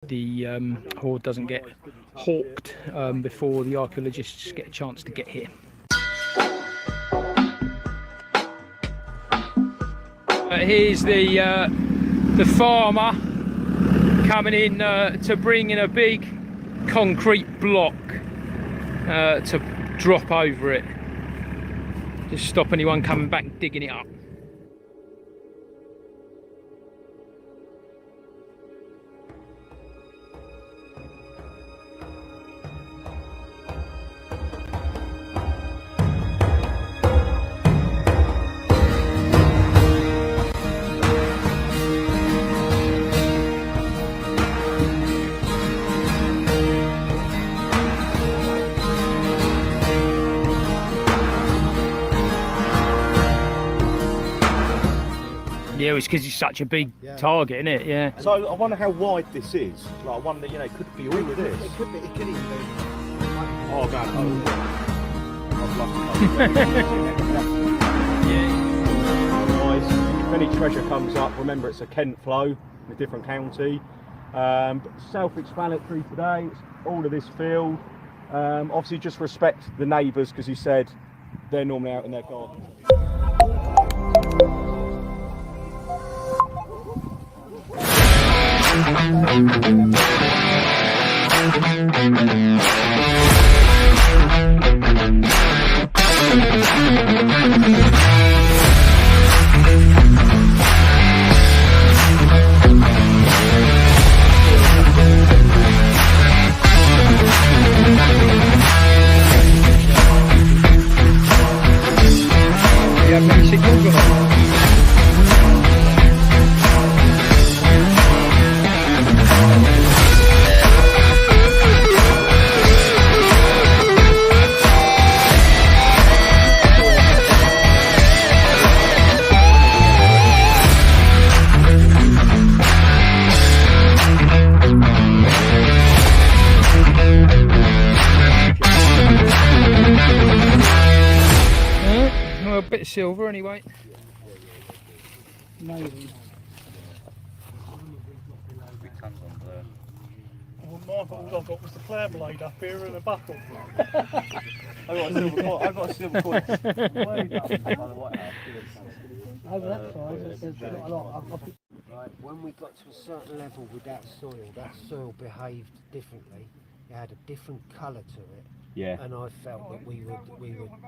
the hoard doesn't get hawked before the archaeologists get a chance to get here. Here's the farmer coming in to bring in a big concrete block to drop over it. Just stop anyone coming back digging it up. Yeah, it's because it's such a big target, isn't it? Yeah. So I wonder how wide this is. Like, I wonder, you know, it could be all of this. It could even be. Oh man, I'd love to come. Yeah. Guys, if any treasure comes up, remember it's a Kent flow, a different county. But self-explanatory today. It's all of this field. Obviously, just respect the neighbours because he said they're normally out in their garden. A bit of silver anyway. Amazing. All I've got was the flare blade up here and a buckle. I've got a silver coin. Over that side, there's not a lot. Right, when we got to a certain level with that soil behaved differently. It had a different colour to it. Yeah. And I felt that we were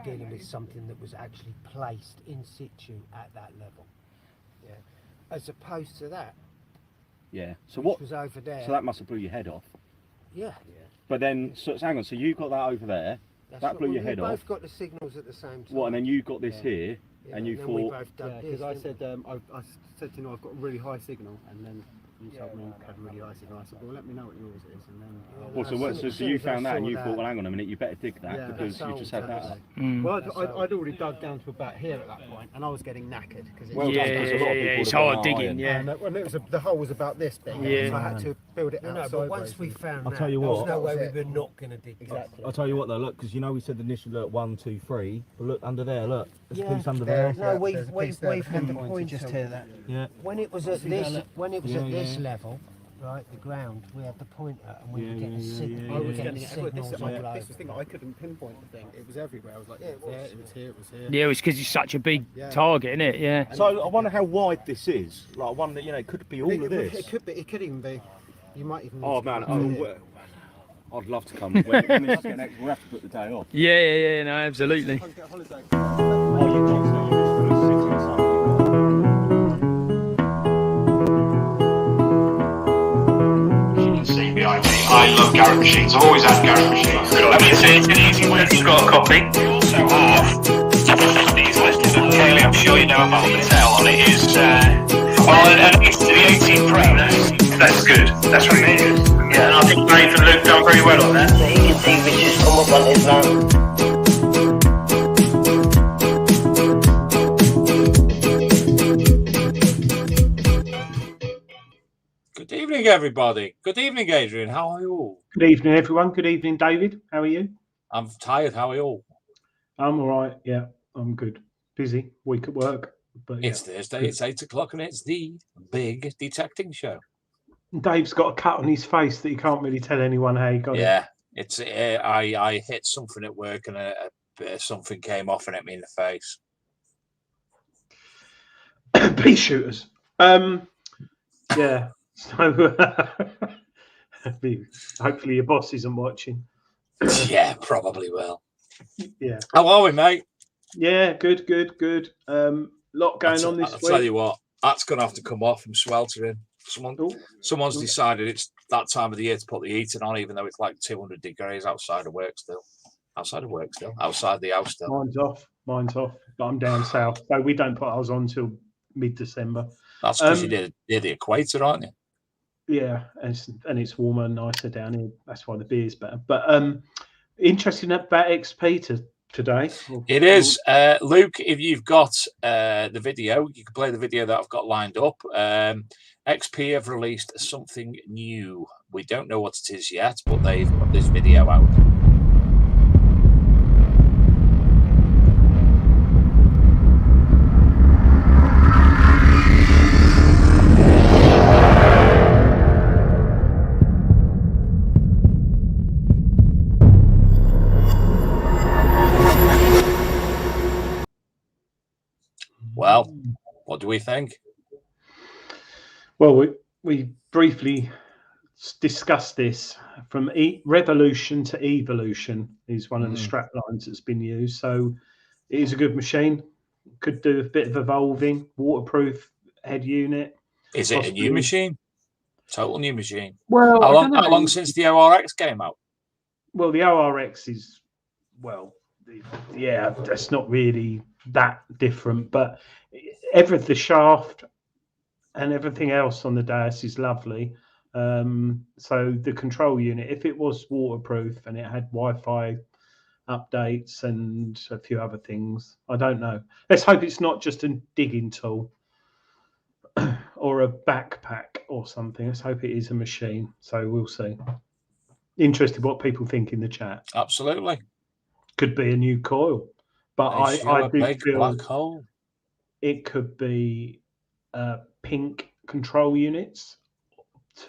dealing with something that was actually placed in situ at that level. Yeah. As opposed to that. Yeah. So which what was over there. So that must have blew your head off. Yeah. But then, so hang on. So you got that over there. That blew your head off. We both got the signals at the same time. What? And then you got this here, and you thought. Because I said I said to him I've got a really high signal, and then you told me you had a really high signal. I said, well, let me know what yours is, and then. So you found that, and you thought, well, hang on a minute, you better dig that because you just had that. Well, I'd already dug down to about here at that point, and I was getting knackered because it's hard digging. Yeah. And it was the hole was about this big. Yeah. So I had to build it out. No, but once we found I'll tell you what. there was no way we were not going to dig. Exactly. I'll tell you what though, look, because you know we said initially, look, 1, 2, 3, but look under there, look, there's a piece under there. No, we've had the point just hear that. Yeah. When it was at this level, right, the ground, we had the pointer and we were getting signals. I was getting signals all this over. was the thing, I couldn't pinpoint the thing. It was everywhere. I was like, it was there, it was here, it was here. Yeah, it's because it's such a big target, isn't it? Yeah. So I wonder how wide this is. Like, I wonder, you know, it could be all of this. It could be. It could even be. You might even. Oh man, I'd love to come. When this is getting extra, we'll have to put the day off. Yeah, no, absolutely. I love Garrett machines. I've always had Garrett machines. I mean, it's an easy way. You've got a copy. You also have these listed. Clearly, I'm sure you know about the tell on it is. Well, and it's the 18 Pro. That's good. That's what it is. Yeah, and I think Dave and Luke done very well on that. So you can see we just come up on this land. Good evening, everybody. Good evening, Adrian. How are you all? Good evening, everyone. Good evening, David. How are you? I'm tired. How are you all? I'm all right. Yeah, I'm good. Busy week at work. But it's Thursday. It's 8 o'clock, and it's the big detecting show. Dave's got a cut on his face that he can't really tell anyone how he got Yeah, it's I hit something at work and something came off and hit me in the face. it. Pea shooters. Yeah. So hopefully your boss isn't watching. Yeah, probably will. Yeah. How are we, mate? Yeah, good. Lot going on this I'll week. tell you what, that's going to have to come off. I'm sweltering. Someone's decided it's that time of the year to put the heating on, even though it's like 200 degrees outside of work still. Outside the house still. Mine's off. But I'm down south, so we don't put ours on till mid-December. That's because you're near the equator, aren't you? Yeah, and it's warmer and nicer down here. That's why the beer's better. But interesting about XP today. It is. Luke, if you've got the video, you can play the video that I've got lined up. XP have released something new. We don't know what it is yet, but they've got this video out. Well, what do we think? Well, we briefly discussed this. From revolution to evolution is one of the strap lines that's been used. So it is a good machine. Could do a bit of evolving. Waterproof head unit. Is it a new machine? Total new machine. Well, how long since the ORX came out? Well, the ORX is, yeah, that's not really that different, but the shaft and everything else on the dais is lovely. So the control unit, if it was waterproof and it had Wi-Fi updates and a few other things, I don't know. Let's hope it's not just a digging tool or a backpack or something. Let's hope it is a machine. So we'll see. Interested what people think in the chat. Absolutely. Could be a new coil, but I do feel black hole. It could be pink control units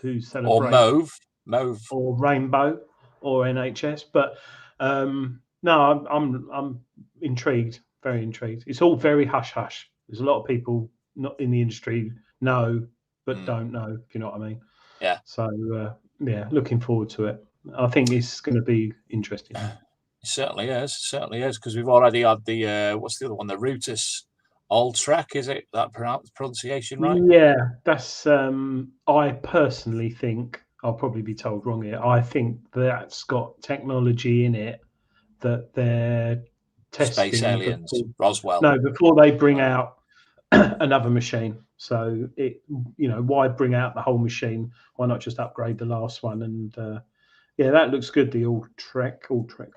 to celebrate, or mauve, or rainbow, or NHS. But no, I'm intrigued, very intrigued. It's all very hush hush. There's a lot of people not in the industry know, but don't know. If you know what I mean? Yeah. So yeah, looking forward to it. I think it's going to be interesting. It certainly is, because we've already had the what's the other one? The Rutus Alltrek, is it that pronunciation right? Yeah, that's I personally think, I'll probably be told wrong here, I think that's got technology in it that they're testing. Space aliens, Roswell. No, before they bring out another machine. So why bring out the whole machine? Why not just upgrade the last one? And yeah, that looks good. The Alltrek.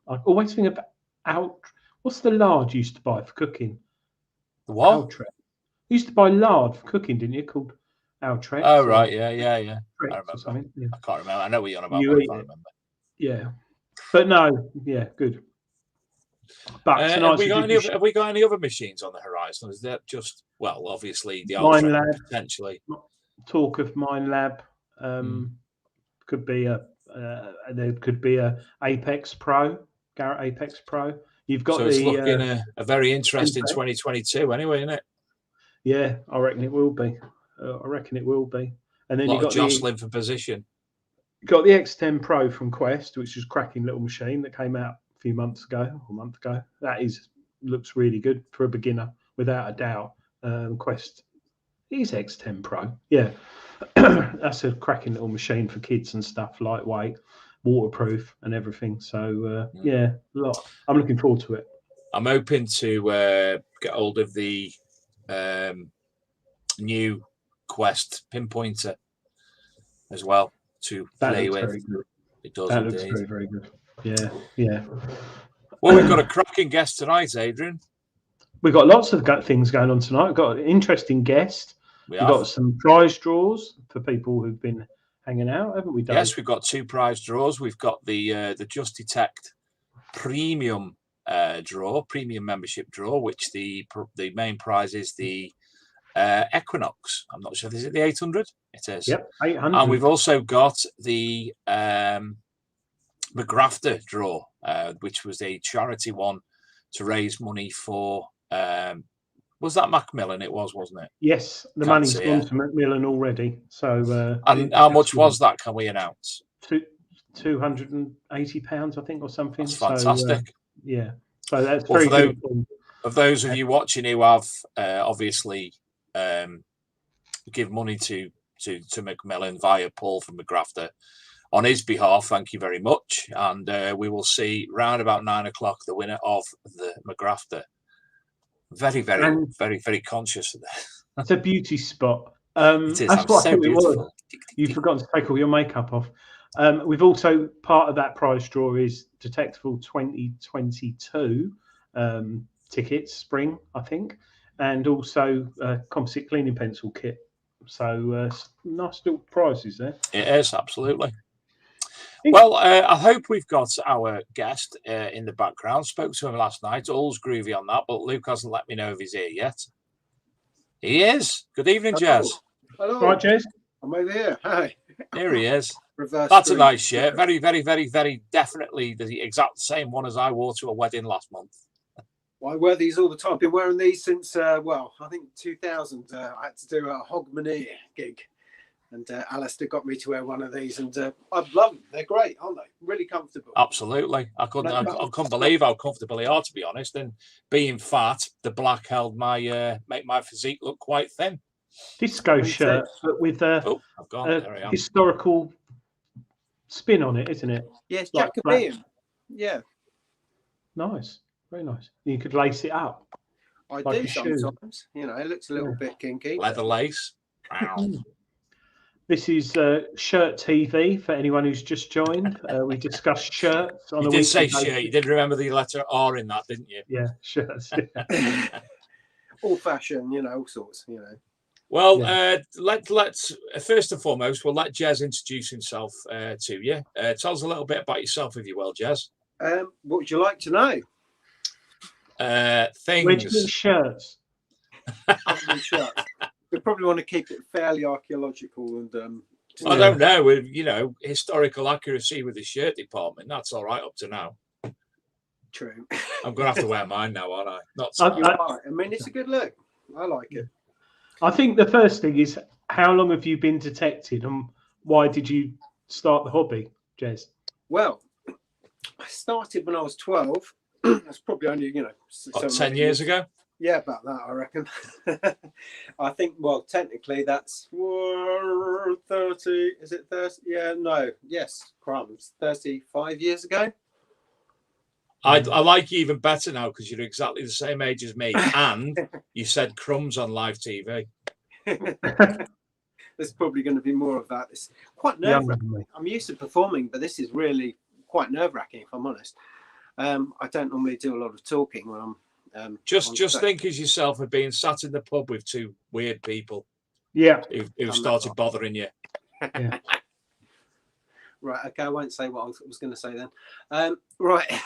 I always think about what's the lard you used to buy for cooking? The what? Alltrek. You used to buy lard for cooking, didn't you? Called Alltrek. Oh, right. Yeah. I remember. Yeah. I can't remember. I know what you're on about. I can't remember. Yeah. But no, yeah, good. But have we got any other machines on the horizon? Is that just, well, obviously the Mine Lab, potentially. Talk of Mine Lab. Could be there could be a Apex Pro, Garrett Apex Pro. You've got it's looking a very interesting Impact. 2022 anyway, isn't it? Yeah, I reckon it will be. And then a lot you got of jostling for position. Got the X10 Pro from Quest, which is a cracking little machine that came out a few months ago, or a month ago. That looks really good for a beginner, without a doubt. Quest is X10 Pro. Yeah, that's a cracking little machine for kids and stuff, lightweight, waterproof, and everything. So yeah, a lot. I'm looking forward to it. I'm hoping to get hold of the new Quest pinpointer as well to play with. It does. That looks very, very good. Yeah. Well, we've got a cracking guest tonight, Adrian. We've got lots of things going on tonight. We've got an interesting guest. We've got some prize draws for people who've been hanging out, haven't we, Dave? Yes, we've got 2 prize draws. We've got the Just Detect premium premium membership draw, which the main prize is the Equinox. I'm not sure. Is it the 800? It is. Yep, 800. And we've also got the McGrafter draw, which was a charity one to raise money for. Was that Macmillan? It was, wasn't it? Yes, the money's gone to Macmillan already. So, and how much was that? Can we announce? £280, I think, or something. That's fantastic. So, yeah, so that's very good. Of those of you watching who have obviously give money to Macmillan via Paul from McGrafter, on his behalf, thank you very much. And we will see round about 9 o'clock the winner of the McGrafter. Very, very, very, very conscious of that. That's a beauty spot. It is. That's what so I thought it beautiful. was. You've forgotten to take all your makeup off. We've also, part of that prize draw is Detectable 2022 tickets, spring, I think, and also composite cleaning pencil kit. So nice little prizes there. It is, absolutely. Well, I hope we've got our guest in the background. Spoke to him last night. All's groovy on that, but Luke hasn't let me know if he's here yet. He is. Good evening, Jez. Hello. Right, Jez? I'm over here. Hi. Here he is. Reverse That's screen. a nice shirt. Very, very, very, very definitely the exact same one as I wore to a wedding last month. Well, I wear these all the time. I've been wearing these since, well, I think 2000. I had to do a Hogmanay gig. And Alistair got me to wear one of these, and I love them. They're great, aren't they? Really comfortable. Absolutely. I couldn't believe how comfortable they are, to be honest. And being fat, the black helped make my physique look quite thin. Disco shirt, but with a historical spin on it, isn't it? Yes, like Jacobean. Yeah. Nice. Very nice. You could lace it up. I like do a shoe. sometimes. You know, it looks a little bit kinky. Leather lace. This is Shirt TV for anyone who's just joined. We discuss shirts on You a did say weekly shirt. basis. You did remember the letter R in that, didn't you? Yeah, shirts. All fashion, you know, all sorts, you know. Well, let's first and foremost, we'll let Jez introduce himself to you. Tell us a little bit about yourself, if you will, Jez. What would you like to know? Things. Where do you get shirts? We probably want to keep it fairly archaeological and. I don't know. With historical accuracy with the shirt department, that's all right up to now. True. I'm gonna have to wear mine now, aren't I? Not so. I mean, it's a good look. I like it. I think the first thing is, how long have you been detected, and why did you start the hobby, Jez? Well, I started when I was 12. That's probably only 10 years ago. Yeah, about that, I reckon. I think, well, technically that's 30. Is it 30? Yeah, no. Yes, crumbs. 35 years ago. I like you even better now because you're exactly the same age as me, and you said crumbs on live TV. There's probably going to be more of that. It's quite nerve-wracking. I'm used to performing, but this is really quite nerve-wracking, if I'm honest. I don't normally do a lot of talking when I'm just think as yourself of being sat in the pub with two weird people. Yeah, who started bothering you. Yeah. Right, okay, I won't say what I was going to say then. Right,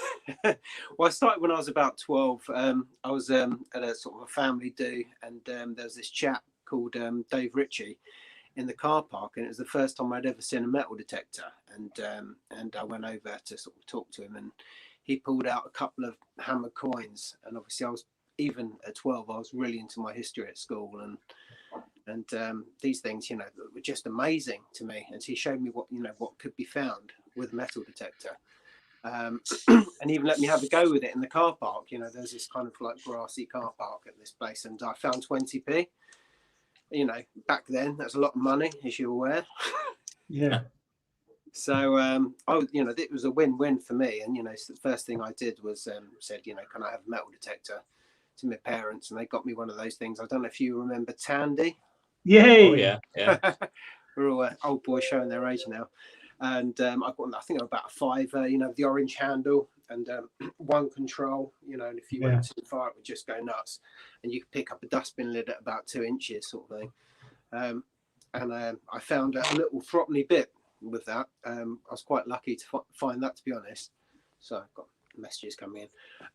well, I started when I was about 12. I was at a sort of a family do, and there was this chap called Dave Ritchie in the car park, and it was the first time I'd ever seen a metal detector. And I went over to sort of talk to him, and he pulled out a couple of hammer coins. And obviously, I was even at 12, I was really into my history at school, and these things, were just amazing to me. And he showed me what could be found with a metal detector, and even let me have a go with it in the car park. There's this kind of like grassy car park at this place, and I found 20p. Back then that's a lot of money, as you're aware. Yeah. So it was a win-win for me. And so the first thing I did was said, can I have a metal detector to my parents, and they got me one of those things. I don't know if you remember Tandy. Yay! Oh, yeah. We're all old boys showing their age now. And I think I'm about a 5, the orange handle and one control, and if you went too far, it would just go nuts. And you could pick up a dustbin lid at about 2 inches, sort of thing. I found a little threepenny bit with that. I was quite lucky to find that, to be honest. So I've got messages coming in.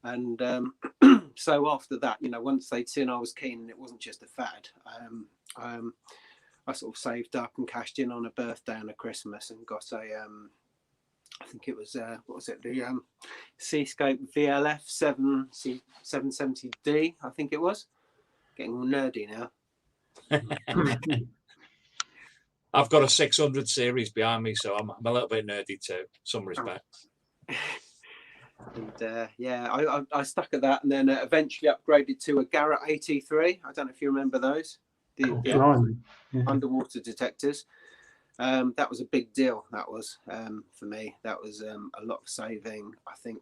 And so after that, once they'd seen I was keen and it wasn't just a fad, I sort of saved up and cashed in on a birthday and a Christmas and got a I think it was what was it, the Seascape VLF 770D, I think it was. Getting all nerdy now. I've got a 600 series behind me, so I'm a little bit nerdy too, some respects. And yeah, I stuck at that, and then eventually upgraded to a Garrett AT3. I don't know if you remember those, the underwater detectors. That was a big deal. That was for me. That was a lot of saving, I think.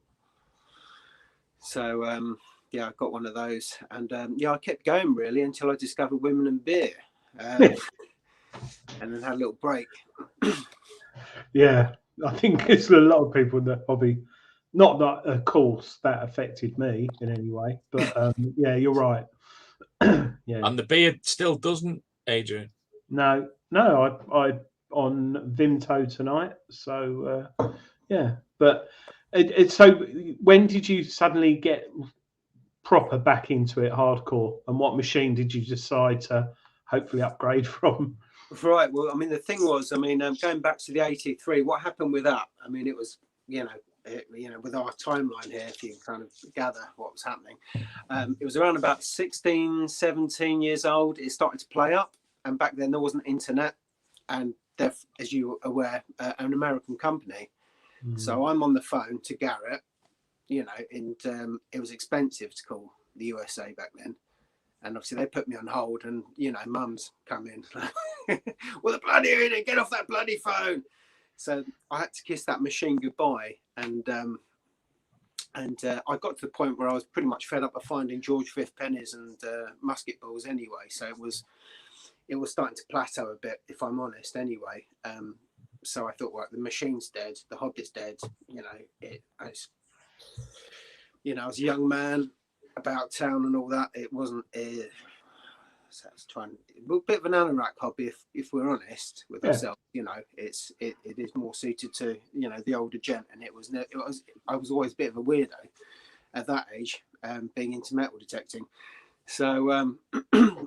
So yeah, I got one of those, and yeah, I kept going really until I discovered women and beer, and then had a little break. Yeah, I think it's a lot of people that probably, not that of course that affected me in any way, but yeah, you're right. Yeah. And the beard still doesn't, Adrian? No, I on Vimto tonight. So yeah, but so when did you suddenly get proper back into it, hardcore? And what machine did you decide to hopefully upgrade from? Right. Well, I mean, the thing was, I mean, going back to the 83, what happened with that? I mean, it was, you know, with our timeline here, if you can kind of gather what was happening, it was around about 16, 17 years old. It started to play up, and back then there wasn't internet, and they're, as you are aware, an American company. So I'm on the phone to Garrett, you know, and it was expensive to call the USA back then. And obviously they put me on hold, and, you know, mums come in. Well, the bloody idiot, get off that bloody phone. So I had to kiss that machine goodbye. And I got to the point where I was pretty much fed up of finding George V pennies and musket balls anyway. So it was starting to plateau a bit, if I'm honest, anyway. So I thought, well, the machine's dead, the hobby's dead. You know, I was a young man about town and all that. It wasn't so it's a bit of an anorak hobby, if we're honest with ourselves. You know, it is more suited to, you know, the older gent, and I was always a bit of a weirdo at that age, being into metal detecting. So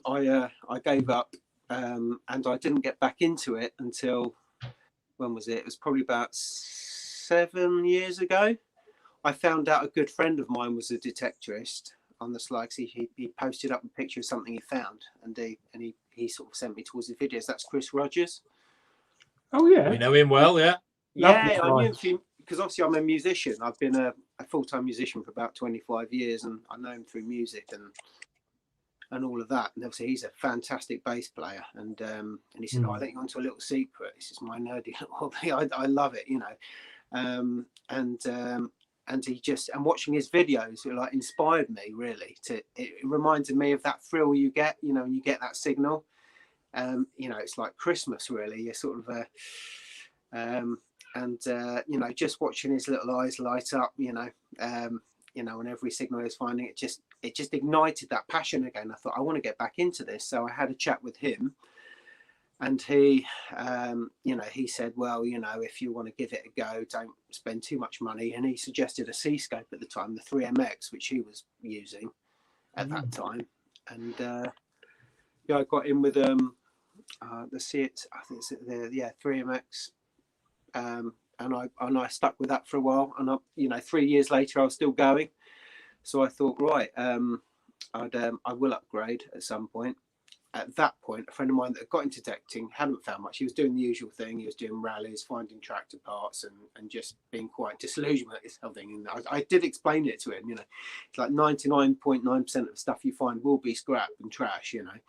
I gave up, and I didn't get back into it until, when was it? It was probably about 7 years ago. I found out a good friend of mine was a detectorist on the slides. He posted up a picture of something he found, and he sort of sent me towards the videos. That's Chris Rogers. Oh yeah, we know him well. Yeah, yeah, I knew him because obviously I'm a musician. I've been a full-time musician for about 25 years, and I know him through music and all of that. And obviously he's a fantastic bass player, and he said, "Oh, I think you're onto a little secret. This is my nerdy little hobby. I love it, you know." And he just, and watching his videos, it like inspired me really. It reminded me of that thrill you get, you know, when you get that signal. You know, it's like Christmas really. You're sort of you know, just watching his little eyes light up, you know, and every signal he was finding, it just ignited that passion again. I thought, I want to get back into this. So I had a chat with him, and he, you know, he said, well, you know, if you want to give it a go, don't spend too much money. And he suggested a Seascape at the time, the 3MX, which he was using at that time. And yeah, I got in with the I think it's the 3MX, and I stuck with that for a while. And you know, 3 years later, I was still going. So I thought, right, I will upgrade at some point. At that point, a friend of mine that got into detecting hadn't found much. He was doing the usual thing. He was doing rallies, finding tractor parts, and just being quite disillusioned with this whole thing. And I did explain it to him, you know, it's like 99.9% of the stuff you find will be scrap and trash, you know.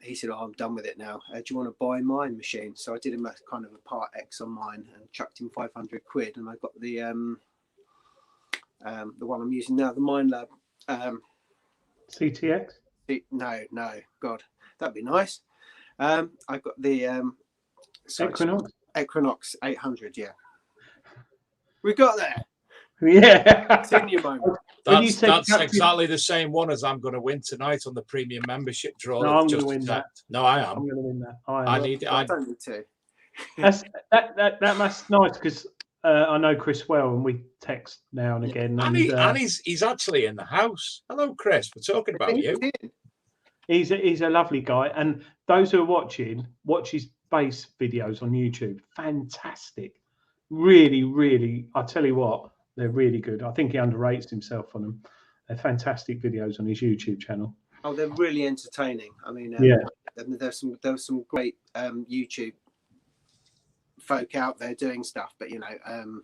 He said, "Oh, I'm done with it now. Do you want to buy my machine?" So I did him a kind of a part X on mine and chucked him 500 quid. And I got the one I'm using now, the Minelab. CTX? No, God, that'd be nice. I got the Equinox 800. Yeah, we got there. Yeah, it's in your moment. That's exactly the same one as I'm going to win tonight on the premium membership draw. No, I'm going to win that. No, I am. I'm going to win that. I don't need to. That's nice because I know Chris well, and we text now and again. And he's actually in the house. Hello, Chris. We're talking about you. He's a lovely guy, and those who are watching, watch his base videos on YouTube. Fantastic, really, really. I tell you what, they're really good. I think he underrates himself on them. They're fantastic videos on his YouTube channel. Oh, they're really entertaining. I mean, Yeah. there's some great YouTube folk out there doing stuff, but you know,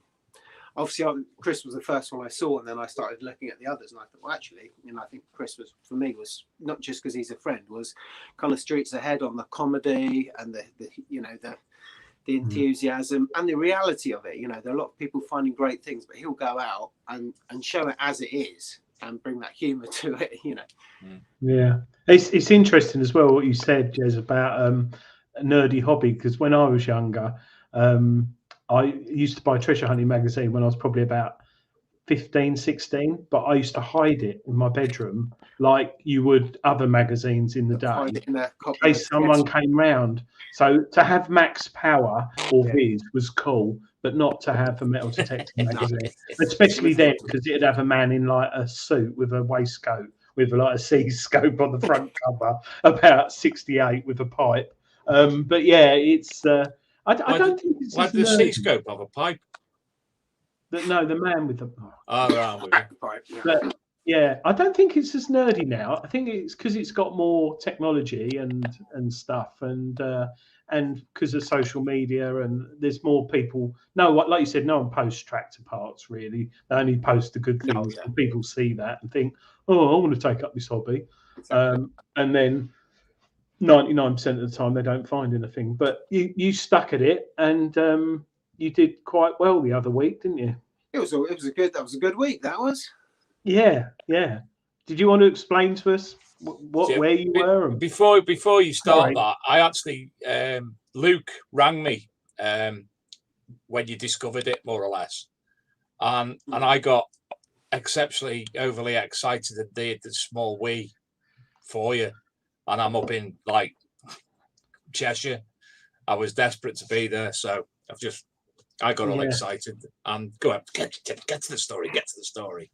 obviously Chris was the first one I saw, and then I started looking at the others, and I thought, well, actually, you know, I think Chris was, for me, was not just because he's a friend, was kind of streets ahead on the comedy and the you know, the enthusiasm and the reality of it. You know, there are a lot of people finding great things, but he'll go out and show it as it is and bring that humour to it. You know. Yeah, it's interesting as well what you said, Jez, about a nerdy hobby, because when I was younger, I used to buy Treasure Hunting magazine when I was probably about 15, 16, but I used to hide it in my bedroom like you would other magazines in the day in case someone came round. So to have Max Power or Viz was cool, but not to have a metal detecting magazine, especially then, because it'd have a man in like a suit with a waistcoat with like a C scope on the front cover, about 68 with a pipe. But yeah, it's I don't think it's like the C scope of a pipe. No, the man with the pipe. But yeah, I don't think it's as nerdy now. I think it's because it's got more technology and stuff, and because of social media, and there's more people. No, like you said, no one posts tractor parts really. They only post the good things, and people see that and think, "Oh, I want to take up this hobby," and then 99% of the time they don't find anything. But you stuck at it, and you did quite well the other week, didn't you? That was a good week. That was. Yeah. Did you want to explain to us where you were? Before you start that, I actually Luke rang me when you discovered it, more or less, and I got exceptionally overly excited and did the small wee for you, and I'm up in like Cheshire. I was desperate to be there, so I got all excited. And go on, get to the story. Get to the story.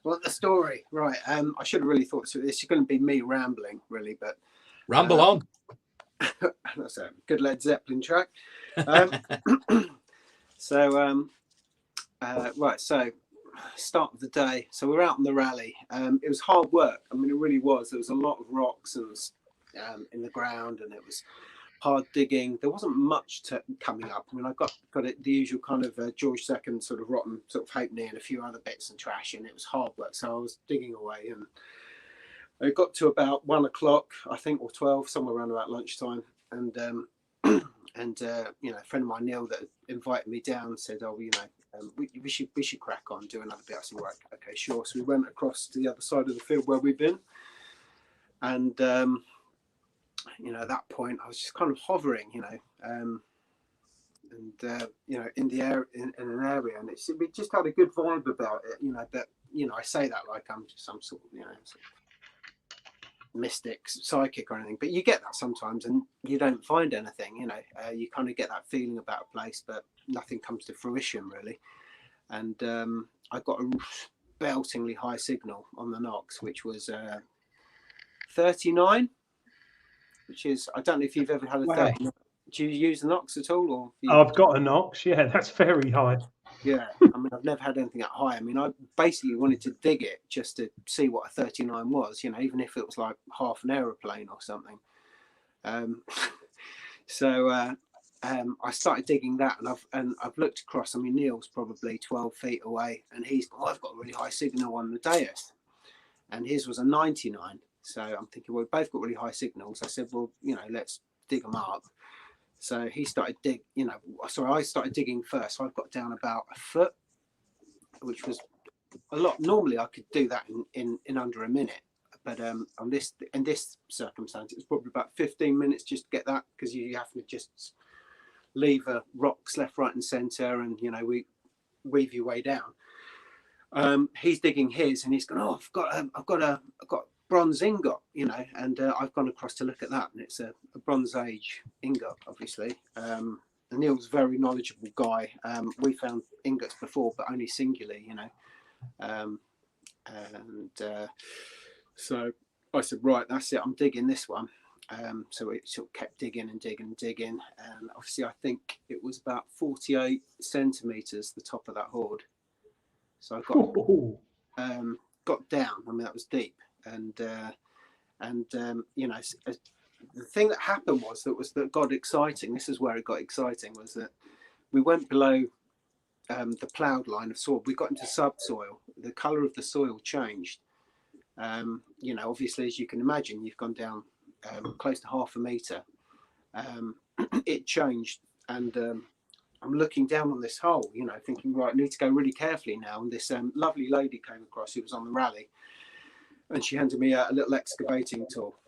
Well, the story, right? I should have really thought this is going to be me rambling, really, but ramble on. That's a good Led Zeppelin track. So start of the day. So we're out on the rally. It was hard work. I mean, it really was. There was a lot of rocks and in the ground, and it was hard digging. There wasn't much coming up. I mean, I got it, the usual kind of George II sort of rotten sort of halfpenny and a few other bits and trash, and it was hard work. So I was digging away, and it got to about 1 o'clock, I think, or 12, somewhere around about lunchtime, and you know, a friend of mine, Neil, that invited me down, said, "Oh, you know, we should crack on, do another bit." I said, "Right, okay, sure." So we went across to the other side of the field where we've been, and you know, at that point I was just kind of hovering, you know, you know, in the air, in an area, and we just had a good vibe about it, you know. But you know, I say that like I'm just some sort of, you know, mystic, psychic or anything, but you get that sometimes, and you don't find anything, you know. You kind of get that feeling about a place, but nothing comes to fruition really. And I got a beltingly high signal on the Knox, which was 39. Which is, I don't know if you've ever had a 39. Do you use the Knox at all? Or I've got a Knox. Yeah, that's very high. Yeah, I mean, I've never had anything that high. I mean, I basically wanted to dig it just to see what a 39 was, you know, even if it was like half an aeroplane or something. So I started digging that, and I've looked across. I mean, Neil's probably 12 feet away, and he's I've got a really high signal on the dais, and his was a 99. So I'm thinking, well, we've both got really high signals. I said, well, you know, let's dig them up. So he started I started digging first. So I've got down about a foot, which was a lot. Normally I could do that in under a minute, but in this circumstance, it was probably about 15 minutes just to get that, because you have to just leave rocks left, right, and centre, and you know, we weave your way down. He's digging his, and he's going, "Oh, I've got bronze ingot, you know," and I've gone across to look at that, and it's a Bronze Age ingot, obviously. And Neil's a very knowledgeable guy. We found ingots before, but only singularly, you know. So I said, right, that's it. I'm digging this one. So it sort of kept digging and digging and digging. And obviously, I think it was about 48 centimeters, the top of that hoard. So I got down. I mean, that was deep. And you know, the thing that happened that got exciting. This is where it got exciting, was that we went below the ploughed line of soil. We got into subsoil. The colour of the soil changed. You know, obviously, as you can imagine, you've gone down close to half a metre. It changed, and I'm looking down on this hole, you know, thinking, right, I need to go really carefully now. And this lovely lady came across who was on the rally, and she handed me a little excavating tool,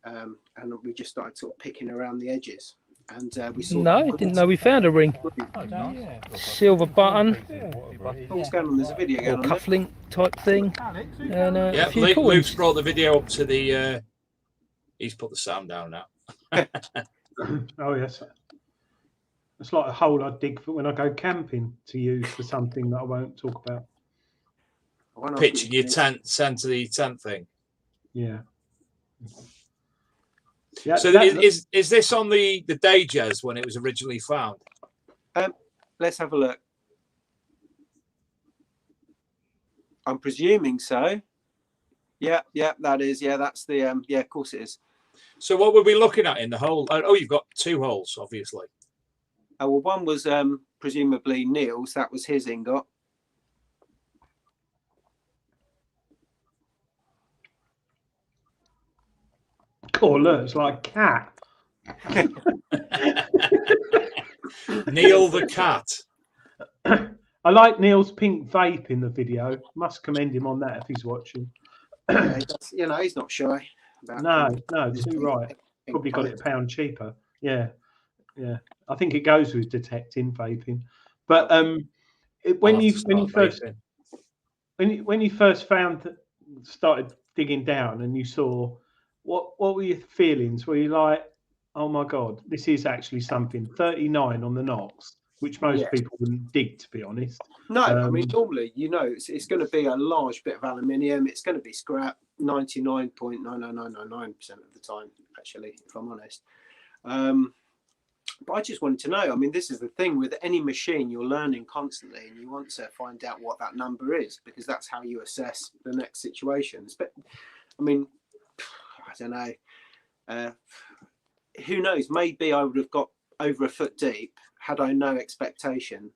and we just started sort of picking around the edges. And we saw. No, didn't know we found a ring. Silver button, What's going on? There's a video or going on. cufflink type thing, and Yeah, a few coins. Luke's brought the video up to the. He's put the sound down now. Oh yes, it's like a hole I dig for when I go camping to use for something that I won't talk about. Pitching your tent, centre the tent thing. Yeah. Yeah. So is this on the Dages when it was originally found? Let's have a look. I'm presuming so. Yeah, that is. Yeah, that's the. Yeah, of course it is. So what were we looking at in the hole? Oh, you've got two holes, obviously. Well, one was presumably Neil's. That was his ingot. Oh, look, it's like a cat. Neil the cat. I like Neil's pink vape in the video. Must commend him on that if he's watching. Yeah, you know, he's not shy. No, too right. Probably got it £1 cheaper. Yeah. I think it goes with detecting vaping. But when you first started digging down and you saw, what were your feelings? Were you like, oh my God, this is actually something? 39 on the knocks, which most people wouldn't dig, to be honest. No, I mean, normally, you know, it's going to be a large bit of aluminium. It's going to be scrap 99.99999% of the time, actually, if I'm honest. But I just wanted to know, I mean, this is the thing with any machine, you're learning constantly and you want to find out what that number is, because that's how you assess the next situations. But I mean, I don't know. Who knows? Maybe I would have got over a foot deep had I no expectation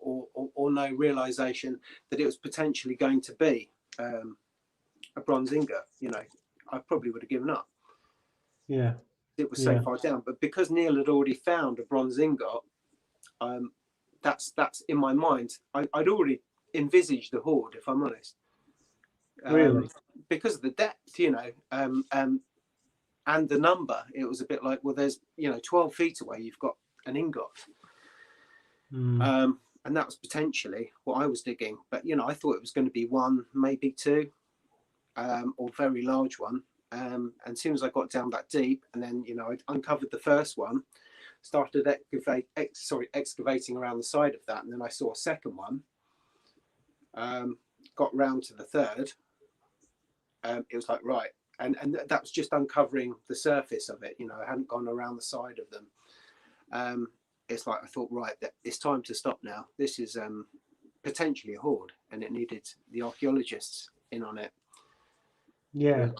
or no realization that it was potentially going to be a bronze ingot. You know, I probably would have given up. Yeah. It was so far down, but because Neil had already found a bronze ingot, that's in my mind. I'd already envisaged the hoard, if I'm honest. Really? Because of the depth, you know, and the number, it was a bit like, well, there's, you know, 12 feet away, you've got an ingot. And that was potentially what I was digging. But, you know, I thought it was going to be one, maybe two, or very large one. And as soon as I got down that deep, and then, you know, I uncovered the first one, started excavating around the side of that, and then I saw a second one, got round to the third, it was like, right, and that was just uncovering the surface of it, you know, I hadn't gone around the side of them. It's like, I thought, right, it's time to stop now. This is potentially a hoard, and it needed the archaeologists in on it. Yeah.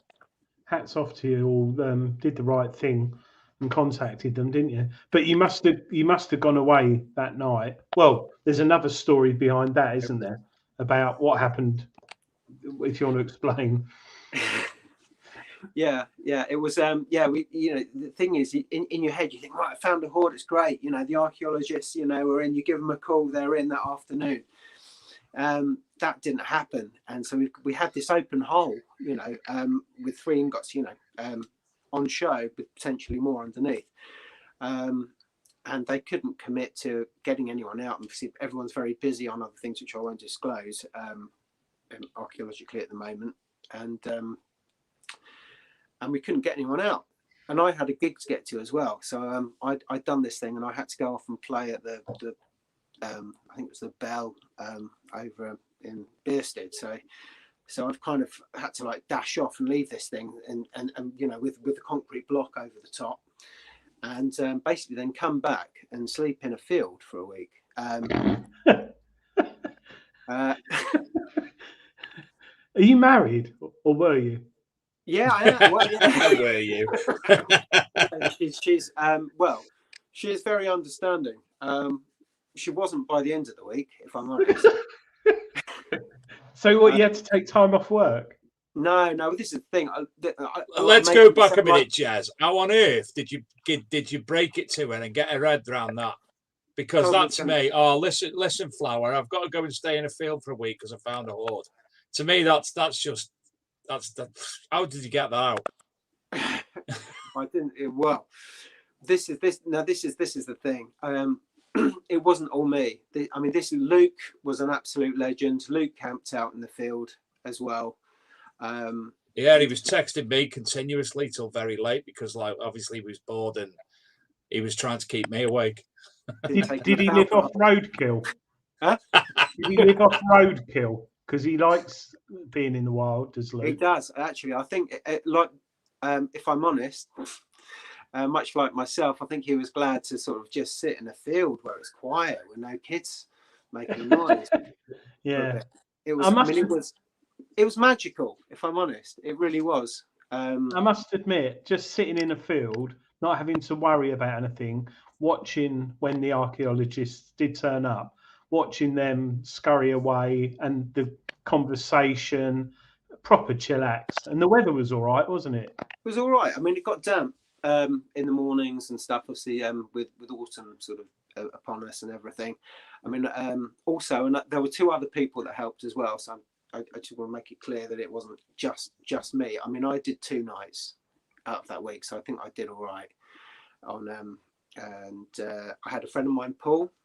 Hats off to you all. Did the right thing and contacted them, didn't you? But you must have gone away that night. Well, there's another story behind that, isn't there? About what happened, if you want to explain. Yeah, it was. We, you know, the thing is, in your head, you think, right, I found a hoard. It's great. You know, the archaeologists, you know, are in. You give them a call. They're in that afternoon. That didn't happen, and so we had this open hole, you know, with 3 ingots, you know, on show, but potentially more underneath, and they couldn't commit to getting anyone out. And everyone's very busy on other things which I won't disclose archaeologically at the moment, and we couldn't get anyone out, and I had a gig to get to as well. So I'd done this thing, and I had to go off and play at the I think it was the Bell over in Beerstead. So So I've kind of had to like dash off and leave this thing, and you know, with the concrete block over the top, and basically then come back and sleep in a field for a week. Are you married, or were you? Yeah, I am. Well, yeah. Were you? she's well, she is very understanding. She wasn't by the end of the week, if I'm honest. So what, you had to take time off work? No, this is the thing. Let's go back a minute, Jazz. How on earth did you break it to her and get her head around that? Because that to me, oh, listen, Flower, I've got to go and stay in a field for a week because I found a hoard. To me, that's how did you get that out? I didn't. Well, this is the thing. It wasn't all me. I mean, Luke was an absolute legend. Luke camped out in the field as well. Yeah, he was texting me continuously till very late because, like, obviously he was bored and he was trying to keep me awake. Did he live off roadkill? Huh? Did he live off roadkill? Because he likes being in the wild, does Luke? He does, actually. I think, if I'm honest, much like myself, I think he was glad to sort of just sit in a field where it's quiet with no kids making noise. Yeah, it was. It was magical, if I'm honest. It really was. I must admit, just sitting in a field, not having to worry about anything, watching when the archaeologists did turn up, watching them scurry away, and the conversation, proper chillaxed. And the weather was all right, wasn't it? It was all right. I mean, it got damp in the mornings and stuff, obviously, with autumn sort of upon us and everything. I mean, also, and there were two other people that helped as well. So I just want to make it clear that it wasn't just me. I mean, I did 2 nights out of that week, so I think I did all right on and I had a friend of mine,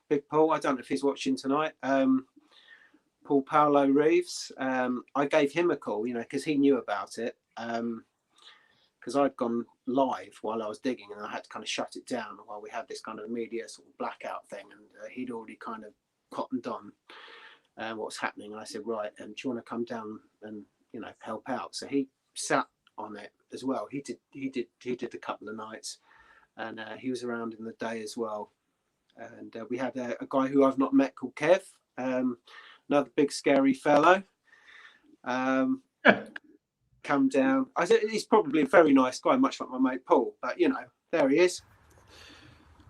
Big Paul, I don't know if he's watching tonight, Paul Paolo Reeves. I gave him a call, you know, because he knew about it, because I'd gone live while I was digging and I had to kind of shut it down while we had this kind of media sort of blackout thing, and he'd already kind of cottoned on what's happening, and I said, right, do you want to come down and, you know, help out? So he sat on it as well. He did a couple of nights, and he was around in the day as well. And we had a guy who I've not met called Kev, another big scary fellow, come down. I said he's probably a very nice guy, much like my mate Paul, but you know, there he is.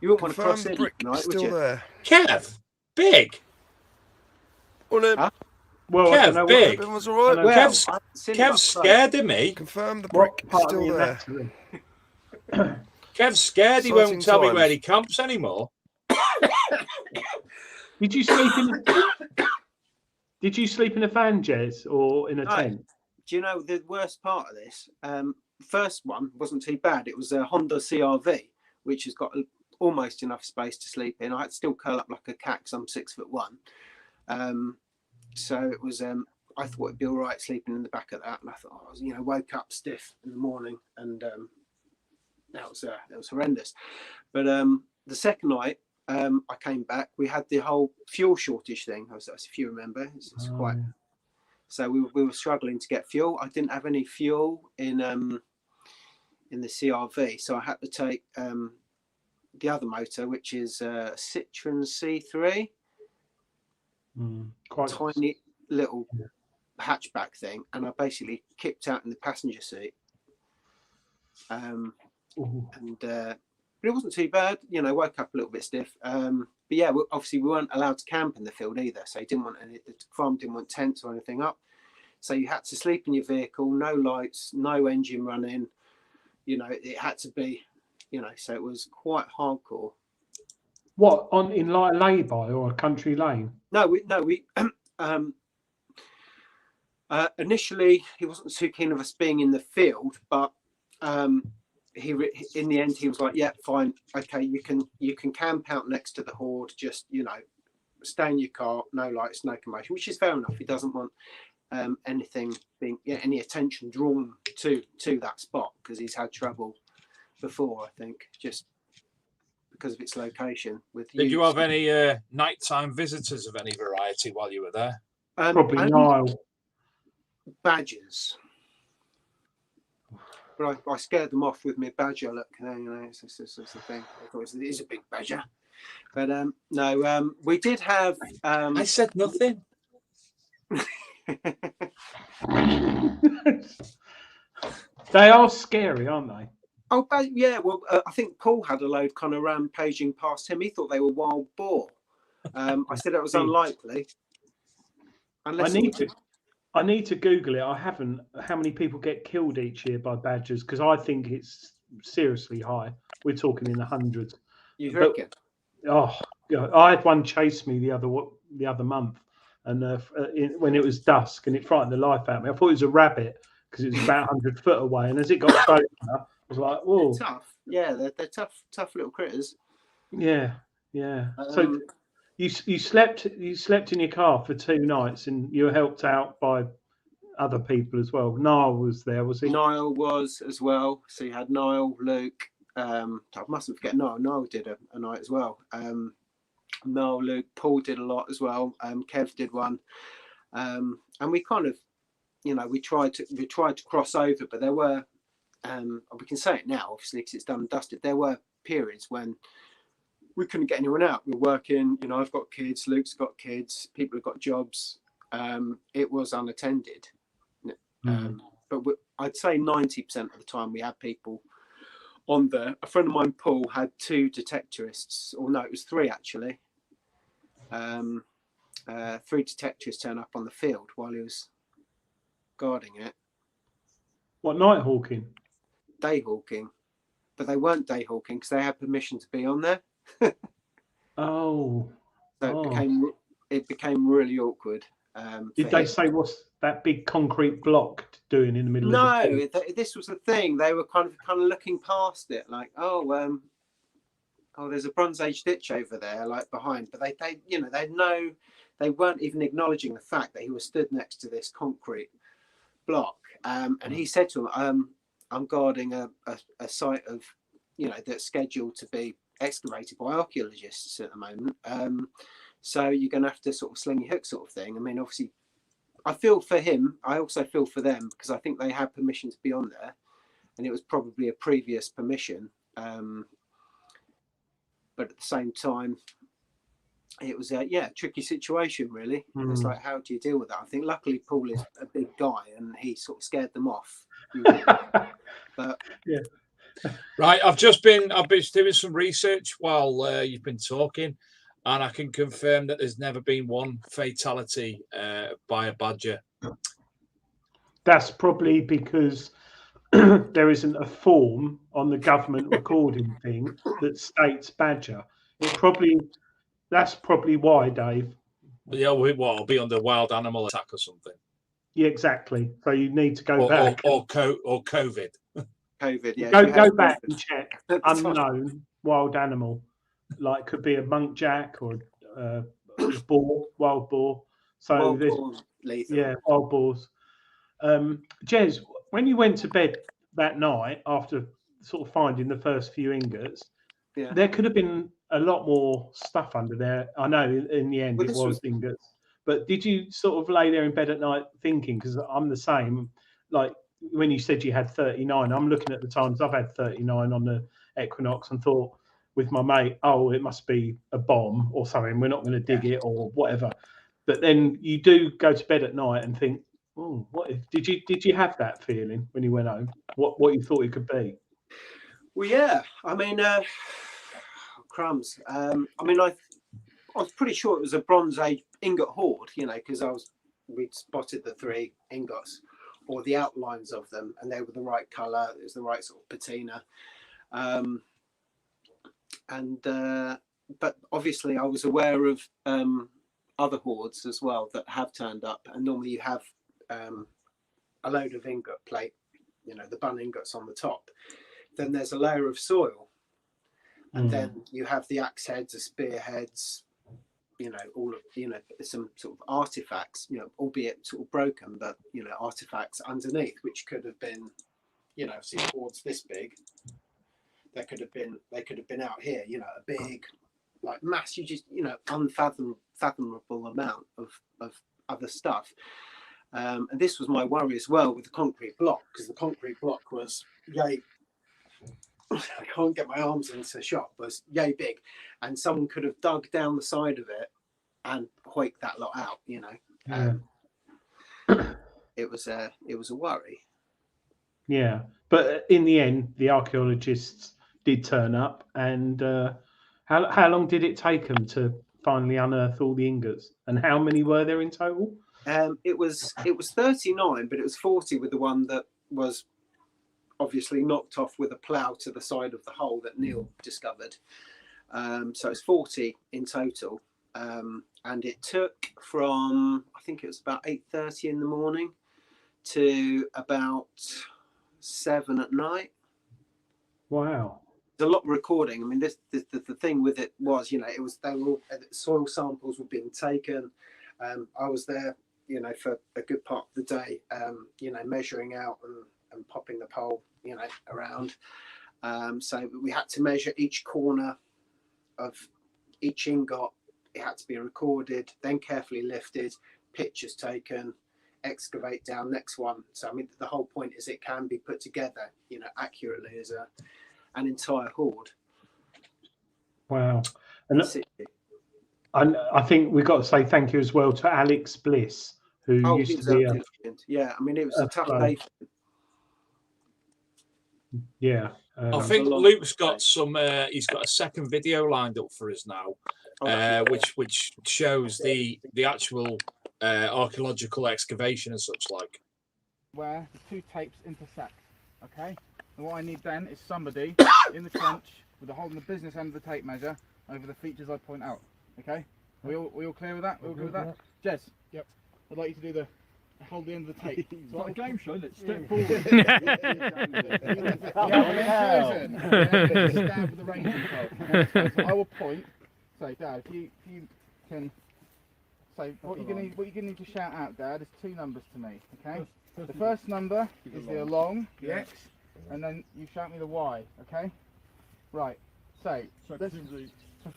You wouldn't want to cross in tonight, would you? There. Kev, big. Well, Well, Kev, big. Everyone's all right. Well, Kev's scared of me. Confirm the brick is still there. Kev's scared. He won't Exciting tell me times. where he camps anymore. Did you sleep in? Did you sleep in a van, Jez, or in a tent? Do you know the worst part of this? First one wasn't too bad. It was a Honda CRV, which has got almost enough space to sleep in. I had to still curl up like a cat because I'm 6'1". So it was. I thought it'd be all right sleeping in the back of that, and I thought, I was, you know, woke up stiff in the morning, and that was horrendous. But the second night, I came back. We had the whole fuel shortage thing. If you remember, it's quite. So we were struggling to get fuel. I didn't have any fuel in the CRV, so I had to take the other motor, which is Citroen C3. Quite tiny little hatchback thing, and I basically kicked out in the passenger seat. But it wasn't too bad, you know. Woke up a little bit stiff, but yeah, obviously we weren't allowed to camp in the field either, so he didn't want the farm didn't want tents or anything up, so you had to sleep in your vehicle, no lights, no engine running, you know. It had to be, you know, so it was quite hardcore. What, in like a lay-by or a country lane? No, we initially he wasn't too keen of us being in the field, but he in the end he was like, yeah, fine, okay, you can camp out next to the hoard, just, you know, stay in your car, no lights, no commotion, which is fair enough. He doesn't want anything being, any attention drawn to that spot, because he's had trouble before, I think, just because of its location. Did you have any nighttime visitors of any variety while you were there? Probably Niall. badgers. But I scared them off with my badger. Look, it's the thing. I thought it is a big badger. But no, we did have. I said nothing. They are scary, aren't they? Oh, yeah. Well, I think Paul had a load kind of rampaging past him. He thought they were wild boar. I said it was unlikely. I need to Google it. I haven't. How many people get killed each year by badgers? Because I think it's seriously high. We're talking in the hundreds. You reckon? Oh, I had one chase me the other month, and when it was dusk, and it frightened the life out of me. I thought it was a rabbit because it was about 100 foot away, and as it got closer, I was like, "Whoa!" They're tough. Yeah, they're tough little critters. Yeah. So you slept in your car for 2 nights, and you were helped out by other people as well. Niall was there, was he? Niall was as well. So you had Niall, Luke. I mustn't forget Niall. Niall did a night as well. Niall, Luke, Paul did a lot as well. Kev did one, and we kind of, we tried to cross over, but there were, we can say it now, obviously, because it's done and dusted. There were periods when we couldn't get anyone out. We're working. I've got kids. Luke's got kids. People have got jobs. It was unattended. But I'd say 90% of the time we had people on there. A friend of mine, Paul, had 2 detectorists, or no, it was 3 actually. 3 detectorists turn up on the field while he was guarding it. What, night hawking? Day hawking, but they weren't day hawking because they had permission to be on there. So it became really awkward. Did they say what's that big concrete block doing in the middle of the field? No, this was the thing. They were kind of looking past it, like, there's a Bronze Age ditch over there, like behind. But they weren't even acknowledging the fact that he was stood next to this concrete block. And he said to him, I'm guarding a site of, that's scheduled to be excavated by archaeologists at the moment. So you're going to have to sort of sling your hook sort of thing. I mean, obviously, I feel for him. I also feel for them because I think they had permission to be on there. And it was probably a previous permission. But at the same time, it was a tricky situation, really. It's like, how do you deal with that? I think luckily Paul is a big guy and he sort of scared them off. But yeah. Right, I've been doing some research while you've been talking, and I can confirm that there's never been one fatality by a badger. That's probably because there isn't a form on the government recording thing that states badger. That's probably why, Dave. Yeah, it'll be under wild animal attack or something. Yeah, exactly. So you need to go back. Or COVID. COVID, yeah. Go back and check unknown wild animal. Like could be a muntjac or boar, wild boar. So wild boar, lethal. Yeah, wild boars. Jez, when you went to bed that night after sort of finding the first few ingots, there could have been a lot more stuff under there. I know in the end it was ingots, but did you sort of lay there in bed at night thinking? Because I'm the same. Like when you said you had 39, I'm looking at the times I've had 39 on the Equinox and thought with my mate, oh, it must be a bomb or something. We're not going to dig it or whatever. But then you do go to bed at night and think, oh, what if? Did you have that feeling when you went home? What you thought it could be? Well, yeah. I mean, crumbs. I mean, I was pretty sure it was a Bronze Age ingot hoard, because we'd spotted the 3 ingots or the outlines of them, and they were the right colour. It was the right sort of patina. But obviously, I was aware of other hoards as well that have turned up, and normally you have a load of ingot plate, the bun ingots on the top. Then there's a layer of soil, and then you have the axe heads, the spear heads, all of some sort of artifacts, albeit sort of broken, but artifacts underneath, which could have been, see hoards this big. They could have been out here, a big, like massive, just unfathomable amount of other stuff. And this was my worry as well with the concrete block, because the concrete block was yay. I can't get my arms into the shop, was yay big, and someone could have dug down the side of it and hoiked that lot out, you know. It was a worry. Yeah, but in the end, the archaeologists did turn up, and how long did it take them to finally unearth all the ingots? And how many were there in total? It was 39, but it was 40 with the one that was obviously knocked off with a plough to the side of the hole that Neil discovered. So it's 40 in total, and it took from, I think it was about 8:30 in the morning to about 7 at night. Wow. There's a lot of recording. I mean, the thing with it was, you know, they were all, soil samples were being taken. I was there, you know, for a good part of the day, you know, measuring out and popping the pole, you know, around. So we had to measure each corner of each ingot. It had to be recorded, then carefully lifted, pictures taken, excavate down next one. So I mean, the whole point is it can be put together, you know, accurately as an entire hoard. Wow. And I think we've got to say thank you as well to Alex Bliss, who used to be yeah, I mean, it was a tough day. Yeah. I think Luke's got some. He's got a second video lined up for us now, which shows the actual archaeological excavation and such like. Where the two tapes intersect. Okay. And what I need then is somebody in the trench with a holding the business end of the tape measure over the features I point out. Okay. We all clear with that? We all good with that? Jez. Yep. I'd like you to do the hold the end of the tape. It's like a game show. Let's step forward. Stand with the ranging pole. So I will point. So, Dad, if you can. So what you're gonna need to shout out, Dad, is two numbers to me. Okay. The first number is the along, the X, and then you shout me the Y. Okay. Right. So for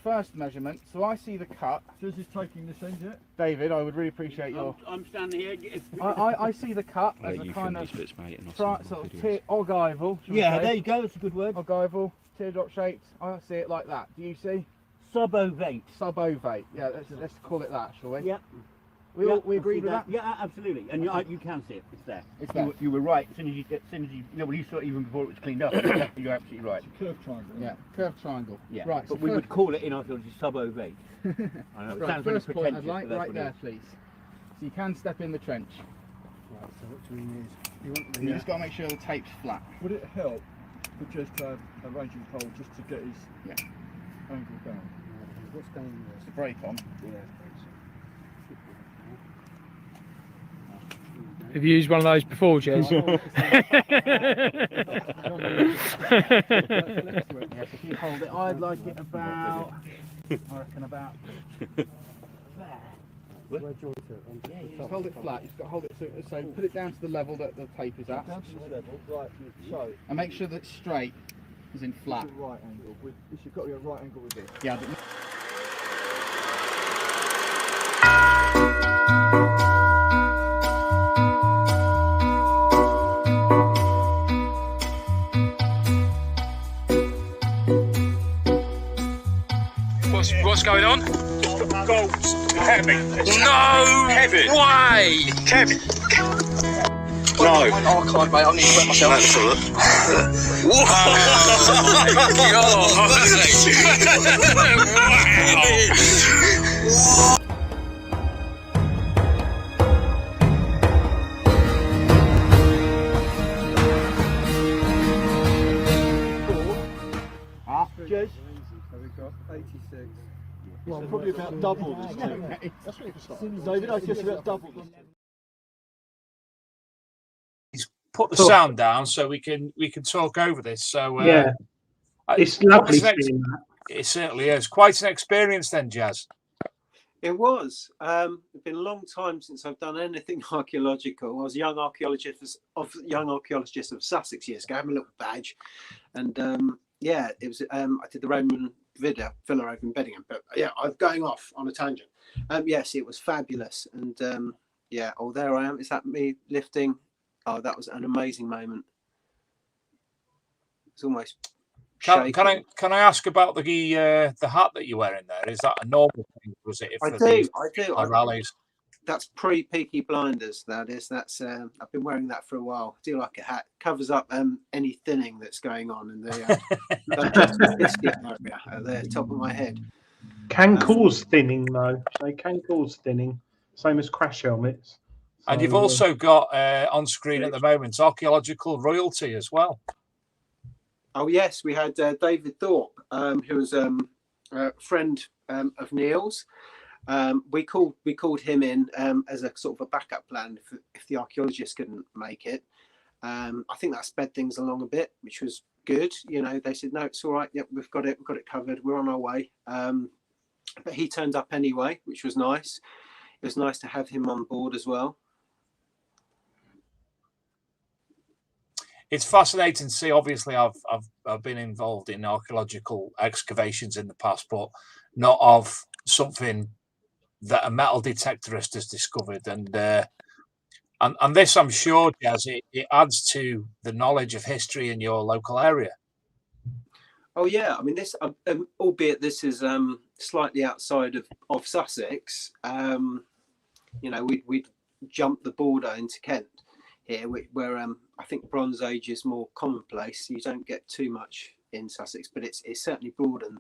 first measurement, so I see the cut. This is taking this end, yeah? David, I would really appreciate your. I'm standing here. I see the cut as a kind of sort of ogival. Yeah, there you go. That's a good word. Ogival, teardrop shaped. I see it like that. Do you see? Subovate. Subovate. Yeah, let's call it that, shall we? Yeah. We agreed with that? Yeah, absolutely. And you can see it. It's there. It's there. You were right. As soon as you well, you saw it even before it was cleaned up. You're absolutely right. It's a curved triangle. Yeah, curved triangle. Yeah. Right. But we would call it in archaeology subovate. I know. It Right, sounds first really point I'd like right there, please. So you can step in the trench. Right, so what do we need? You just got to make sure the tape's flat. Would it help for just a ranging pole just to get his angle down? What's going on there? The brake on. Yeah. Have you used one of those before, Jez? Yes, if you hold it, I'd like it about, I reckon about there. Where do you want it? Yeah, you just hold it flat. You've got to hold it so put it down to the level that the tape is at. Down to the level, right, so. And make sure that it's straight, as in flat. Right angle. This has got to be a right angle with this. Yeah, but What's going on? Gold's heavy. No Heavy. way! Heavy. No. Archive, mate. I need to wet myself. Jez? So we've got 86. Well, probably about double this thing. David, I guess about double this thing. Put the sound down so we can talk over this. So yeah, it's lovely seeing that. It certainly is. Quite an experience then, Jazz. It was. It's been a long time since I've done anything archaeological. I was a young archaeologist of Sussex years ago. I have a little badge, and yeah, it was. I did the Roman villa over in Beddingham. But yeah, I'm going off on a tangent. Yes, it was fabulous, and Yeah. Oh, there I am. Is that me lifting? Oh, that was an amazing moment. It's almost Can shaking. I ask about the hat that you're wearing there? Is that a normal thing? Was it for the rallies? That's pre-Peaky Blinders. That is. That's. I've been wearing that for a while. I do like a hat. Covers up any thinning that's going on in the area at the top of my head. Can cause thinning though. They can cause thinning, same as crash helmets. And you've also got on screen at the moment Archaeological royalty as well. Oh yes, we had David Thorpe, who was a friend of Neil's. We called him in as a sort of a backup plan if the archaeologists couldn't make it. I think that sped things along a bit, which was good. You know, they said no, it's all right. Yep, we've got it covered. We're on our way. But he turned up anyway, which was nice. It was nice to have him on board as well. It's fascinating to see. Obviously, I've been involved in archaeological excavations in the past, but not of something that a metal detectorist has discovered. And this, I'm sure, Jazz, it adds to the knowledge of history in your local area. Oh yeah, I mean this, albeit this is slightly outside of Sussex. You know, we jumped the border into Kent here, where I think Bronze Age is more commonplace. You don't get too much in Sussex, but it's certainly broadened,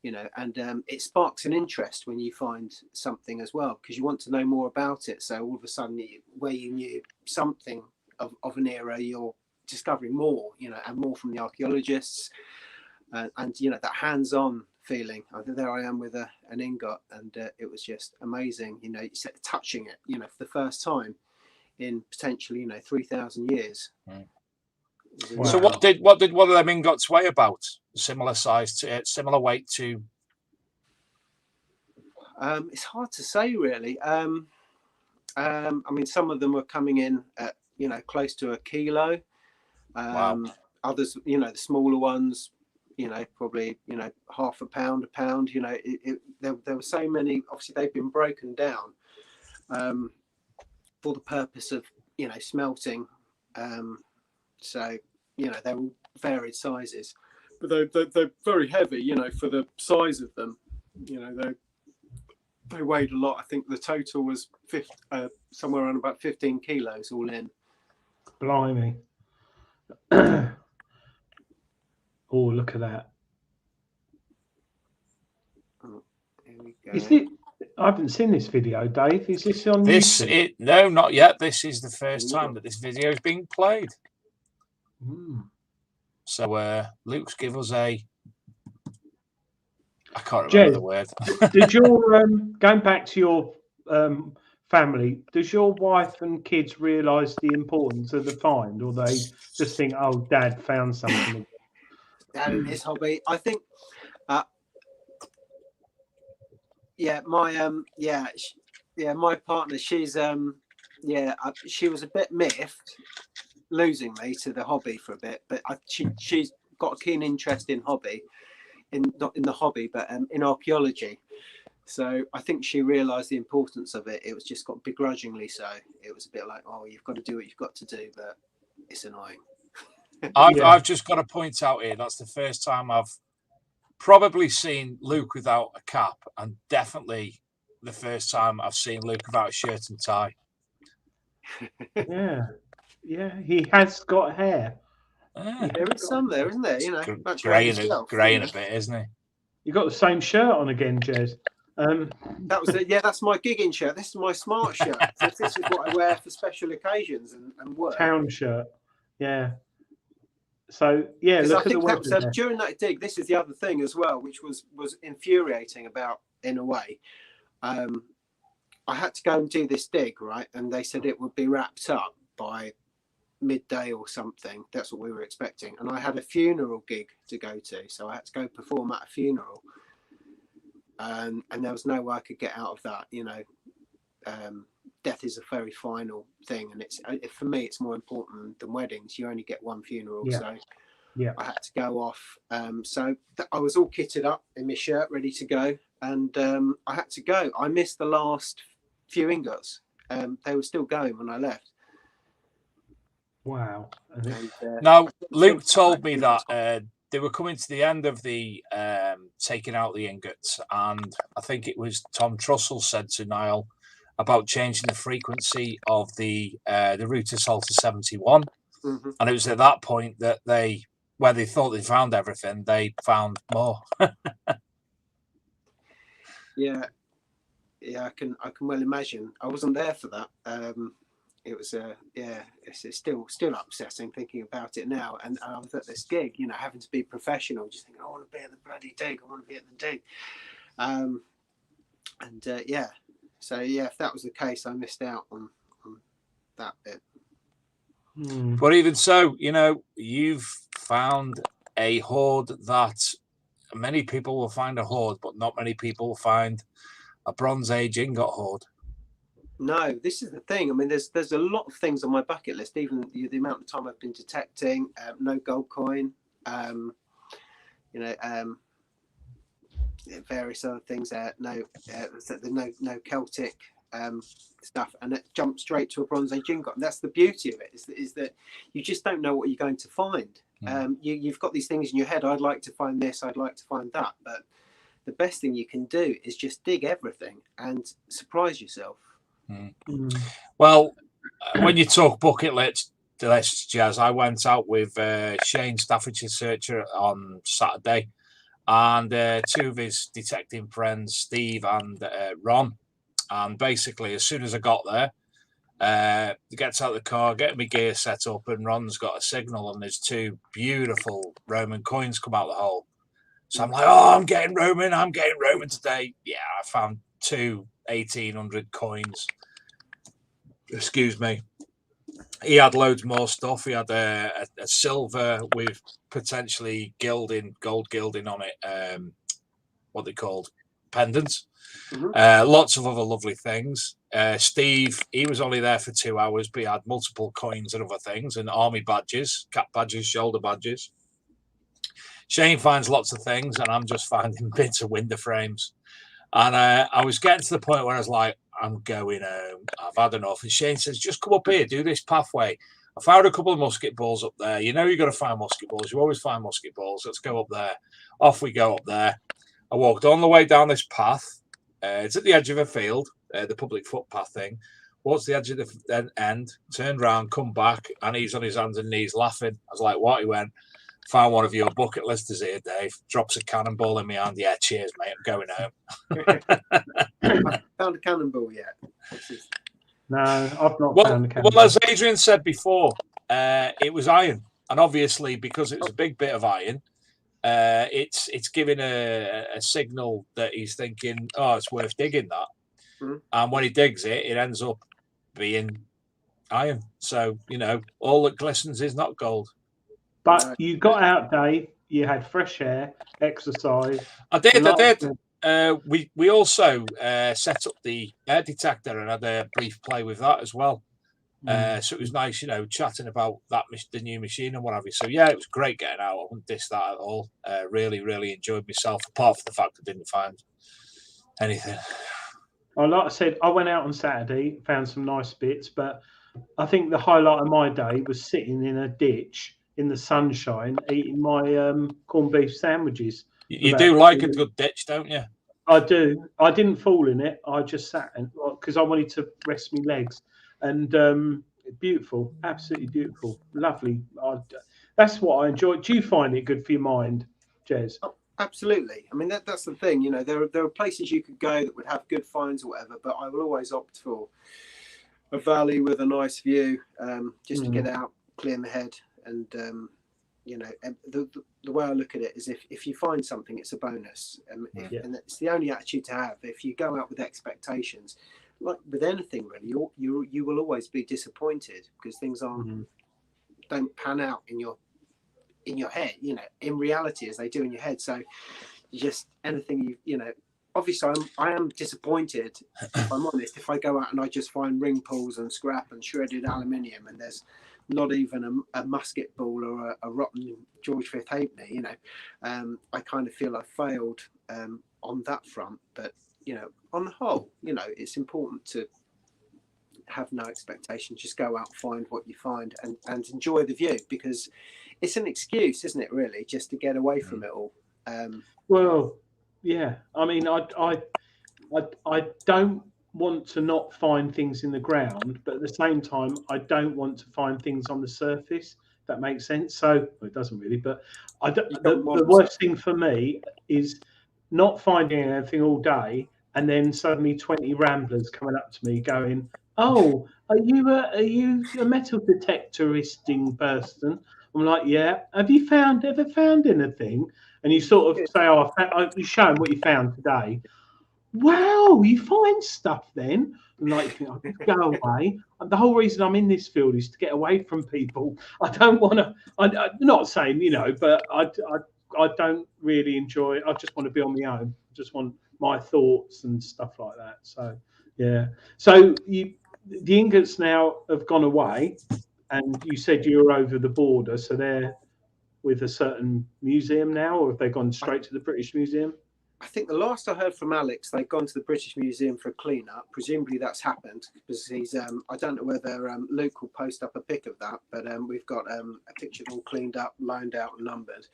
you know, and it sparks an interest when you find something as well, because you want to know more about it. So all of a sudden, where you knew something of an era, you're discovering more, you know, and more from the archaeologists, and you know, that hands-on feeling. There I am with an ingot, and it was just amazing, you know, touching it, you know, for the first time in potentially, you know, 3,000 years. Wow. So what did one of them ingots weigh about? Similar size to similar weight to? It's hard to say really. I mean, some of them were coming in at, you know, close to a kilo. Wow. Others, you know, the smaller ones, you know, probably, you know, half a pound, you know, there were so many. Obviously they've been broken down for the purpose of, you know, smelting. So, you know, they're all varied sizes, but they're very heavy, you know, for the size of them. You know, they weighed a lot. I think the total was somewhere around about 15 kilos all in. Blimey. Oh, look at that. Oh, here we go. Is it? I haven't seen this video, Dave. Is this on YouTube? No, not yet. This is the first time that this video is being played. So Luke's give us I can't remember the word. Did your going back to your family, does your wife and kids realise the importance of the find, or they just think, oh, Dad found something? Dad and his hobby. I think my partner, she's she was a bit miffed losing me to the hobby for a bit, but she's got a keen interest in hobby, not in the hobby, but in archaeology. So I think she realised the importance of it. It was just got begrudgingly so. It was a bit like, oh, you've got to do what you've got to do, but it's annoying. I've just got to point out here, that's the first time I've probably seen Luke without a cap, and definitely the first time I've seen Luke without a shirt and tie. Yeah, he has got hair. There is some there, isn't there? You know, grey in a bit, isn't he? You got the same shirt on again, Jez. That was it. Yeah, that's my gigging shirt. This is my smart shirt. This is what I wear for special occasions and work. Town shirt. Yeah. So yeah, look at the weather during that dig. This is the other thing as well, which was infuriating about, in a way. I had to go and do this dig, right? And they said it would be wrapped up by midday or something. That's what we were expecting. And I had a funeral gig to go to, so I had to go perform at a funeral. And there was no way I could get out of that. You know, death is a very final thing, and for me it's more important than weddings. You only get one funeral, so I had to go off. So I was all kitted up in my shirt, ready to go, and I had to go. I missed the last few ingots, They were still going when I left. Wow. And, Now, Luke told me that they were coming to the end of the taking out the ingots, and I think it was Tom Trussell said to Niall about changing the frequency of the route to Salter 71, and it was at that point that where they thought they found everything, they found more. Yeah, I can well imagine. I wasn't there for that. It was it's still upsetting thinking about it now. And I was at this gig, you know, having to be professional, just thinking, I want to be at the bloody dig. I want to be at the dig. So if that was the case, I missed out on that bit. But even so, you know, you've found a hoard that many people will find a hoard, but not many people will find a Bronze Age ingot hoard. No, this is the thing. I mean, there's a lot of things on my bucket list. Even the amount of time I've been detecting, no gold coin, various other things. No Celtic stuff, and it jumped straight to a Bronze Age ingot. And that's the beauty of it. Is that you just don't know what you're going to find. You've got these things in your head. I'd like to find this. I'd like to find that. But the best thing you can do is just dig everything and surprise yourself. Well, when you talk bucket lists, Jazz, I went out with Shane, Staffordshire Searcher, on Saturday, and two of his detecting friends, Steve and Ron. And basically, as soon as I got there, he gets out of the car, getting my gear set up, and Ron's got a signal, and there's two beautiful Roman coins come out the hole. So I'm like, oh, I'm getting Roman today. Yeah, I found two 1800 coins. Excuse me. He had loads more stuff. He had a silver with potentially gold gilding on it. What they called pendants. Lots of other lovely things. Steve, he was only there for 2 hours, but he had multiple coins and other things, and army badges, cap badges, shoulder badges. Shane finds lots of things, and I'm just finding bits of window frames. And I was getting to the point where I was like, I'm going home. I've had enough. And Shane says, just come up here, do this pathway. I found a couple of musket balls up there. You know, you've got to find musket balls. You always find musket balls. Let's go up there. Off we go up there. I walked on the way down this path. It's at the edge of a field, the public footpath thing. Walked to the edge of the end, turned round, come back, and he's on his hands and knees laughing. I was like, what? He went, found one of your bucket listers here, Dave. Drops a cannonball in my hand. Yeah, cheers, mate. I'm going home. Found a cannonball yet? No, I've not found a cannonball. Well, as Adrian said before, it was iron. And obviously, because it was a big bit of iron, it's giving a signal that he's thinking, oh, it's worth digging that. And when he digs it, it ends up being iron. So, you know, all that glistens is not gold. But you got out, Dave. You had fresh air, exercise. I did. We also set up the air detector and had a brief play with that as well. So it was nice, you know, chatting about the new machine and what have you. So yeah, it was great getting out. I wouldn't diss that at all. Really, really enjoyed myself, apart from the fact I didn't find anything. Well, like I said, I went out on Saturday, found some nice bits, but I think the highlight of my day was sitting in a ditch in the sunshine eating my corned beef sandwiches. You do like a good ditch, don't you? I do. I didn't fall in it. I just sat because I wanted to rest my legs. And beautiful, absolutely beautiful, lovely. That's what I enjoy. Do you find it good for your mind, Jez? Oh, absolutely. I mean, that's the thing. You know, there are places you could go that would have good finds or whatever, but I will always opt for a valley with a nice view, just to get out, clear my head. And you know, the way I look at it is if you find something, it's a bonus, and it's the only attitude to have. If you go out with expectations, like with anything really, you will always be disappointed because things don't pan out in your head, you know, in reality as they do in your head. So just anything you know. Obviously, I am disappointed, if I'm honest, if I go out and I just find ring pulls and scrap and shredded aluminium and there's not even a musket ball or a rotten George V halfpenny, you know, I kind of feel I failed on that front. But, you know, on the whole, you know, it's important to have no expectation. Just go out, find what you find, and enjoy the view, because it's an excuse, isn't it? Really, just to get away from it all. Well, yeah. I mean, I don't want to not find things in the ground, but at the same time, I don't want to find things on the surface. If that makes sense. So well, it doesn't really, but the worst thing for me is not finding anything all day, and then suddenly 20 ramblers coming up to me going, "Oh, are you a metal detectoristing person?" I'm like, "Yeah. Have you ever found anything?" And you sort of say, "Oh, you show them what you found today." Wow, you find stuff then? And like, you know, go away. And the whole reason I'm in this field is to get away from people. I don't want to. I'm not saying, you know, but I don't really enjoy it. I just want to be on my own. I just want my thoughts and stuff like that. So yeah. So the ingots now have gone away, and you said you were over the border, so they're with a certain museum now, or have they gone straight to the British Museum? I think the last I heard from Alex, they've gone to the British Museum for a clean-up. Presumably that's happened, because he's. I don't know whether Luke will post up a pic of that, but we've got a picture all cleaned up, loaned out, and numbered.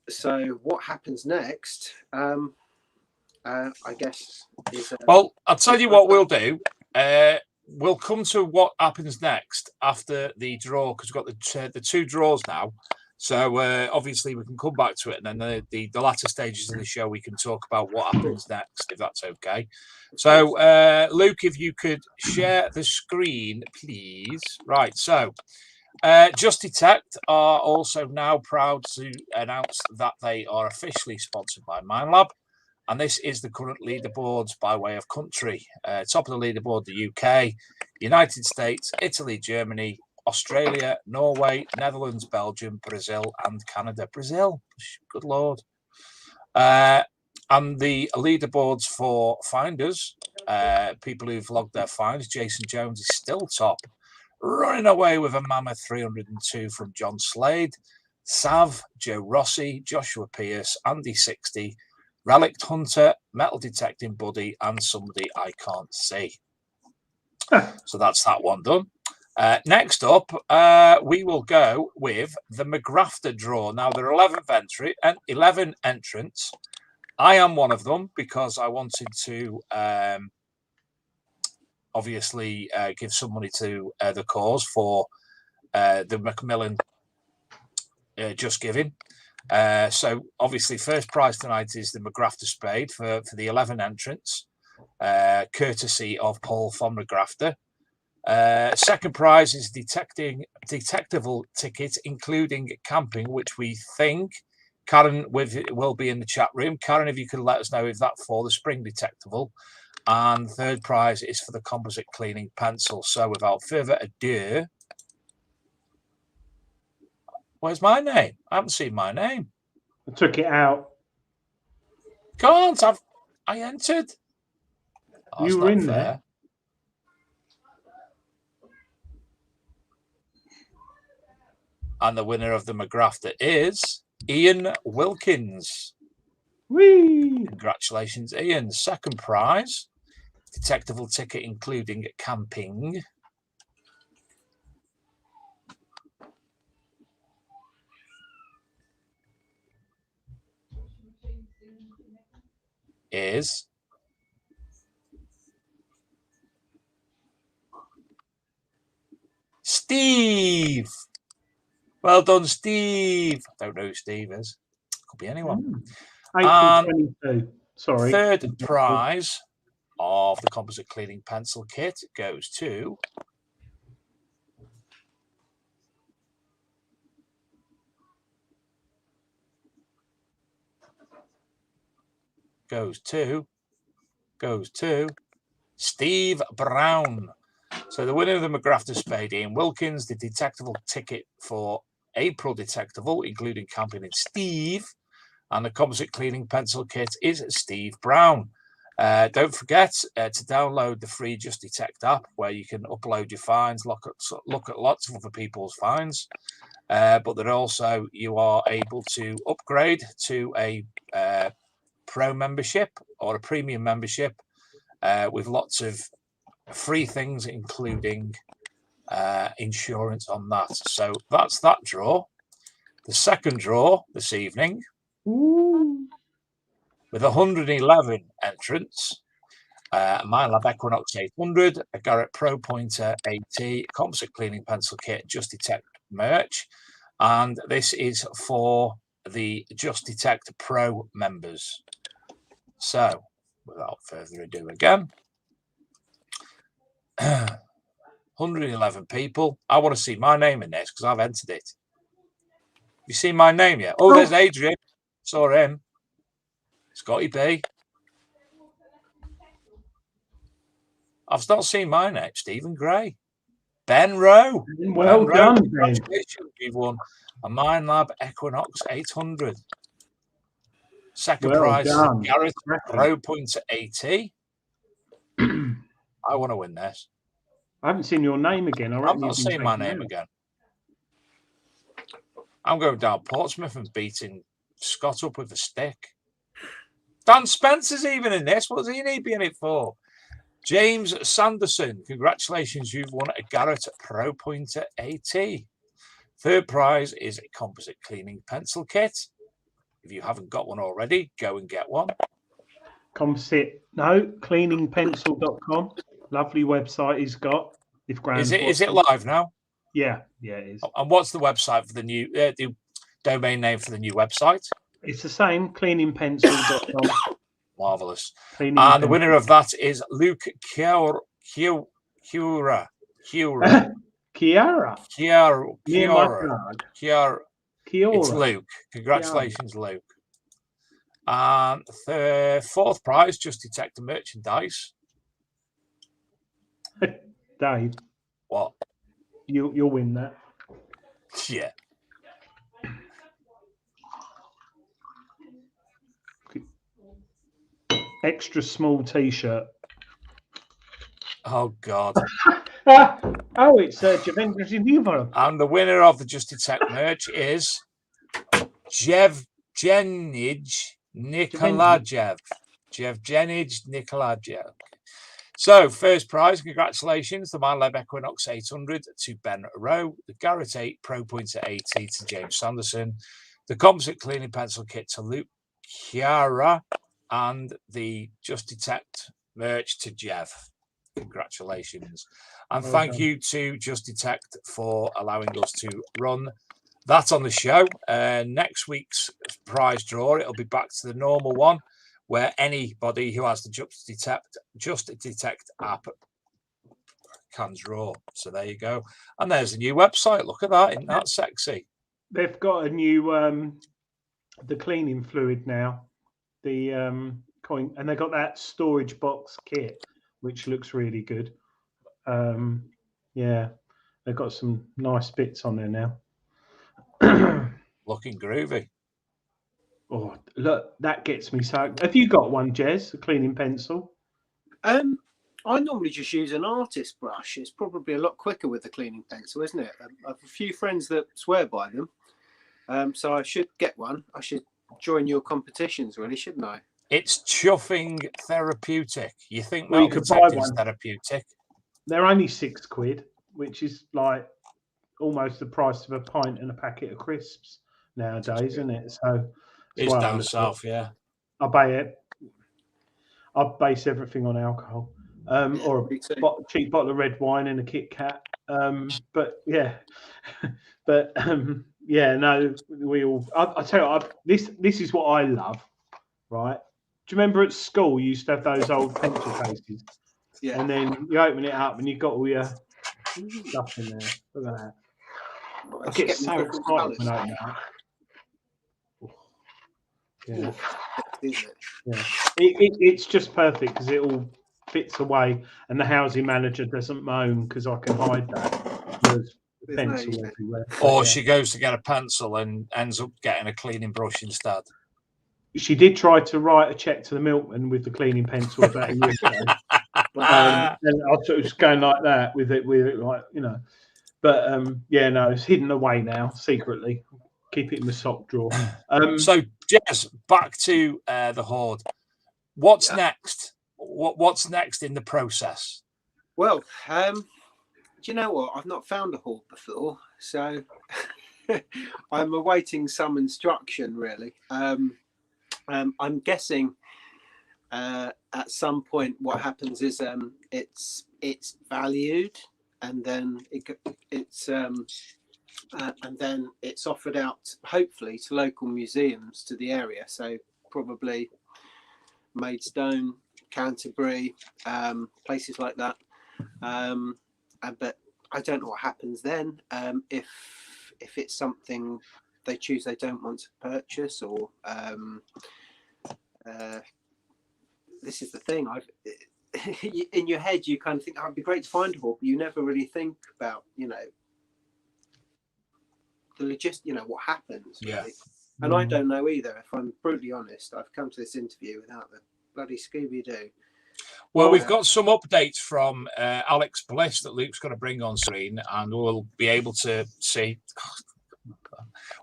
So what happens next? I guess. Well, I'll tell you what we'll do. We'll come to what happens next after the draw, because we've got the two draws now. So obviously we can come back to it, and then the latter stages of the show we can talk about what happens next, if that's okay. So Luke, if you could share the screen, please. Right. So Just Detect are also now proud to announce that they are officially sponsored by Minelab. And this is the current leaderboards by way of country. Top of the leaderboard, the UK, United States, Italy, Germany, Australia, Norway, Netherlands, Belgium, Brazil, and Canada. Brazil, good Lord. And the leaderboards for finders, people who've logged their finds, Jason Jones is still top, running away with a mammoth 302 from John Slade, Sav, Joe Rossi, Joshua Pierce, Andy 60, Relic Hunter, Metal Detecting Buddy, and somebody I can't see. So that's that one done. Next up, we will go with the McGrafter draw. Now, there are 11 entrants. I am one of them because I wanted to obviously give some money to the cause for the Macmillan Just Giving. So obviously first prize tonight is the McGrafter Spade for the 11 entrants, courtesy of Paul von McGrafter. Second prize is detectable ticket, including camping, which we think Karen will be in the chat room. Karen, if you could let us know if that's for the spring detectable. And third prize is for the composite cleaning pencil. So without further ado, where's my name? I haven't seen my name. I took it out. Can't. I entered. Oh, you were in there. And the winner of the McGrafter is Ian Wilkins. Whee! Congratulations, Ian. Second prize, detectable ticket including camping, is Steve. Well done, Steve. I don't know who Steve is. Could be anyone. April 22. Sorry. Third prize of the composite cleaning pencil kit goes to Steve Brown. So the winner of the McGrafter Spade, Ian Wilkins. The detectable ticket for April detectable, including camping, in Steve. And the composite cleaning pencil kit is Steve Brown. Don't forget to download the free Just Detect app, where you can upload your finds, look at lots of other people's finds. But then also you are able to upgrade to a pro membership or a premium membership with lots of free things, including insurance on that. So that's that draw. The second draw this evening, with 111 entrants, Minelab Equinox 800, a Garrett Pro Pointer 80, composite cleaning pencil kit, Just Detect merch, and this is for the Just Detect Pro members. So, without further ado again, 111 people. I want to see my name in this because I've entered it. You seen my name yet? Oh, there's Adrian. Saw him. Scotty B. I've not seen my name. Stephen Gray. Ben Rowe. Well Ben done, Rowe. Ben. Congratulations. You've won a Minelab Equinox 800. Second Well prize is a done. Garrett Pro Pointer 80. I want to win this. I haven't seen your name again. I'm not seeing my name again. I'm going down Portsmouth and beating Scott up with a stick. Dan Spencer's even in this. What does he need being it for? James Sanderson, congratulations. You've won a Garrett Pro Pointer 80. Third prize is a composite cleaning pencil kit. If you haven't got one already, go and get one. Cleaningpencil.com. Lovely website he's got. If Is it live now? Yeah, it is. And what's the website for the new the domain name for the new website? It's the same, cleaningpencil.com. Marvelous. And the winner of that is Luke Chiara. It's Luke. Congratulations, Luke. And the fourth prize, Just Detect merchandise. Dave. What? You'll win that. Yeah. Extra small t-shirt. Oh God. Oh, it's Juventus in Vivo. And the winner of the Just Detect merch is Jevgenij Nikolajev. Jevgenij Nikolajev. So, first prize, congratulations, the Minelab Equinox 800 to Ben Rowe, the Garrett 8 Pro Pointer 80 to James Sanderson, the composite cleaning pencil kit to Luke Chiara, and the Just Detect merch to Jeff. Congratulations. And thank you to Just Detect for allowing us to run that on the show. Next week's prize draw, it'll be back to the normal one, where anybody who has the Just Detect app can draw. So there you go. And there's a new website. Look at that. Isn't that sexy? They've got a new the cleaning fluid now. The coin, and they got that storage box kit, which looks really good. Yeah, they've got some nice bits on there now. Looking groovy. Oh, look, that gets me so. Have you got one, Jez? A cleaning pencil? I normally just use an artist brush. It's probably a lot quicker with the cleaning pencil, isn't it? I have a few friends that swear by them, so I should get one. I should join your competitions, really, shouldn't I? It's chuffing therapeutic. You think well, you could buy one therapeutic? They're only £6, which is like almost the price of a pint and a packet of crisps nowadays, isn't it? So it's down south, yeah. I base everything on alcohol, or a cheap bottle of red wine and a Kit Kat. But yeah, yeah, no, we all. I tell you, this is what I love, right? Do you remember at school you used to have those old pencil cases? Yeah. And then you open it up and you've got all your stuff in there. Look at that. I get so excited when I open it up. Yeah. Yeah. It's just perfect because it all fits away and the housing manager doesn't moan because I can hide that. There's pencil everywhere. Or she goes to get a pencil and ends up getting a cleaning brush instead. She did try to write a check to the milkman with the cleaning pencil about a year ago. And I sort of was going like that with it like, you know. But yeah, no, it's hidden away now secretly. Keep it in the sock drawer. So, Jez, back to the Hoard. What's next? What's next in the process? Well, do you know what? I've not found a hoard before, so I'm awaiting some instruction. Really, I'm guessing at some point what happens is it's valued, and then it's offered out, hopefully, to local museums to the area. So probably Maidstone, Canterbury, places like that. But I don't know what happens then, if it's something they choose they don't want to purchase, or this is the thing. In your head you kind of think, oh, it'd be great to find a hoard, but you never really think about, you know, what happens. Yeah. Really. And I don't know either, if I'm brutally honest. I've come to this interview without the bloody Scooby-Doo. Well, we've got some updates from Alex Bliss that Luke's going to bring on screen, and we'll be able to see.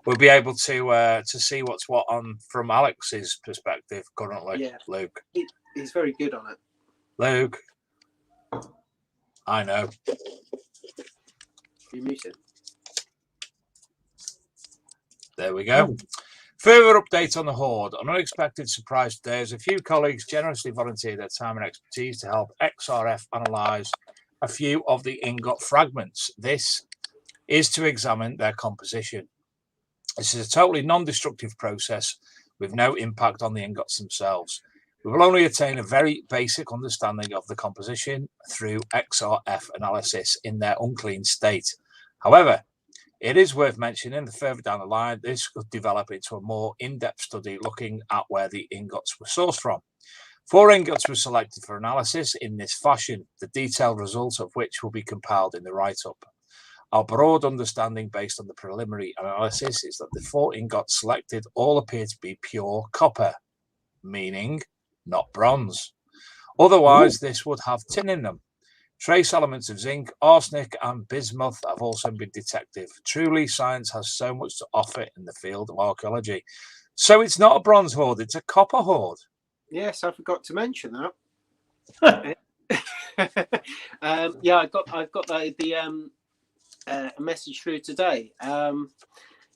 We'll be able to see what's what on from Alex's perspective currently. Yeah, Luke. He's very good on it. Luke. I know. You muted. There we go. Further update on the hoard. An unexpected surprise today as a few colleagues generously volunteered their time and expertise to help XRF analyse a few of the ingot fragments. This is to examine their composition. This is a totally non-destructive process with no impact on the ingots themselves. We will only attain a very basic understanding of the composition through XRF analysis in their unclean state. However, it is worth mentioning that further down the line, this could develop into a more in-depth study looking at where the ingots were sourced from. 4 ingots were selected for analysis in this fashion, the detailed results of which will be compiled in the write-up. Our broad understanding based on the preliminary analysis is that the 4 ingots selected all appear to be pure copper, meaning not bronze. Otherwise, this would have tin in them. Trace elements of zinc, arsenic, and bismuth have also been detected. Truly, science has so much to offer in the field of archaeology. So it's not a bronze hoard; it's a copper hoard. Yes, I forgot to mention that. Yeah, I've got the message through today.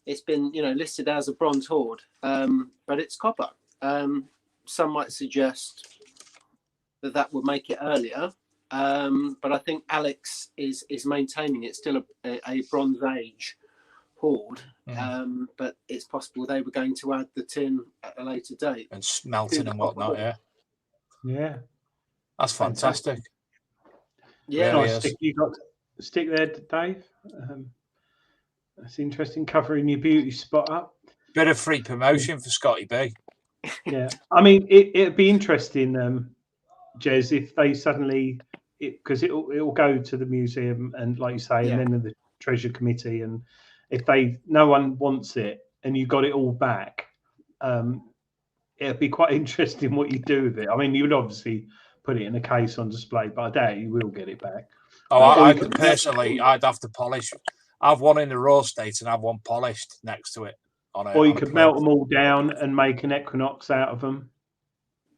It's been listed as a bronze hoard, but it's copper. Some might suggest that would make it earlier. But I think Alex is maintaining it's still a Bronze Age hoard, but it's possible they were going to add the tin at a later date and smelting and whatnot. Yeah, that's fantastic. Yeah, nice stick you got stick there, Dave. That's interesting, covering your beauty spot up. Bit of free promotion for Scotty B. Yeah, I mean it'd be interesting, Jez, if they suddenly. Because it'll go to the museum and, like you say, and then the treasure committee, and if no one wants it and you got it all back, it'd be quite interesting what you do with it. I mean, you'd obviously put it in a case on display, but I doubt you will get it back. Oh, I could personally, I'd have to polish. I've one in the raw state and I've one polished next to it. Or you could melt them all down and make an equinox out of them.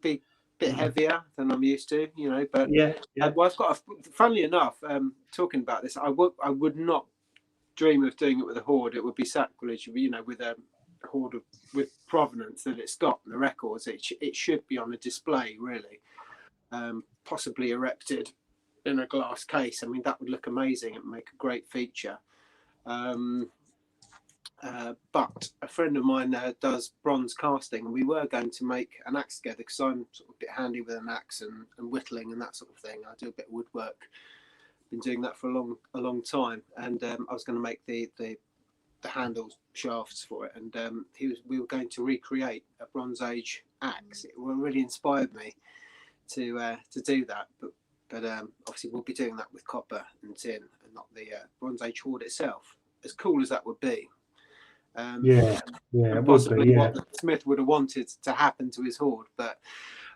Bit heavier than I'm used to, but well, I've got funnily enough, talking about this, I would not dream of doing it with a hoard. It would be sacrilege, with a hoard with provenance that it's got in the records. It should be on a display, really, possibly erected in a glass case. I mean, that would look amazing. It would make a great feature. But a friend of mine does bronze casting, and we were going to make an axe together because I'm sort of a bit handy with an axe and whittling and that sort of thing. I do a bit of woodwork. Been doing that for a long time, and I was going to make the handle shafts for it, and we were going to recreate a Bronze Age axe. It really inspired me to do that, but obviously we'll be doing that with copper and tin and not the Bronze Age hoard itself. As cool as that would be. Possibly what the Smith would have wanted to happen to his hoard, but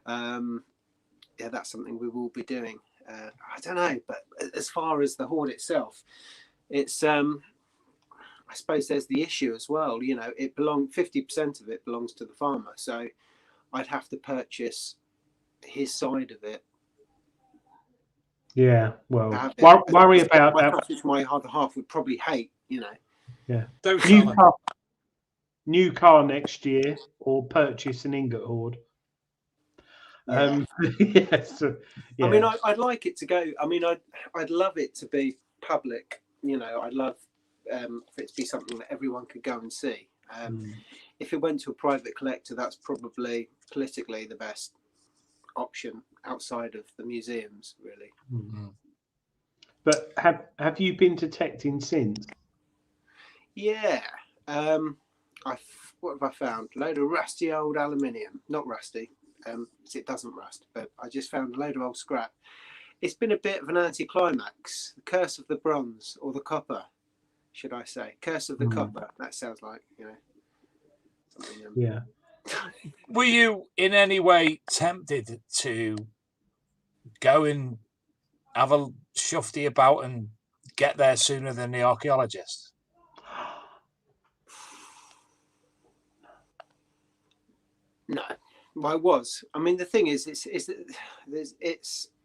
that's something we will be doing. I don't know, but as far as the hoard itself, it's I suppose there's the issue as well. 50% of it belongs to the farmer, so I'd have to purchase his side of it Yeah, well, have it. worry It's about my that. stuff, which my other half would probably hate, you know. Yeah, Don't sell them. new car next year, or purchase an ingot hoard. Yeah. Yes, yeah. I mean, I'd like it to go. I mean, I'd love it to be public. You know, I'd love for it to be something that everyone could go and see. If it went to a private collector, that's probably politically the best option outside of the museums, really. But have you been detecting since? Yeah. What have I found? A load of rusty old aluminium. Not rusty. It doesn't rust, but I just found a load of old scrap. It's been a bit of an anticlimax. The curse of the bronze, or the copper, should I say? Curse of the copper. That sounds like, you know. Something, Yeah. Were you in any way tempted to go and have a shufty about and get there sooner than the archaeologists? No, well, I was. I mean, the thing is, this was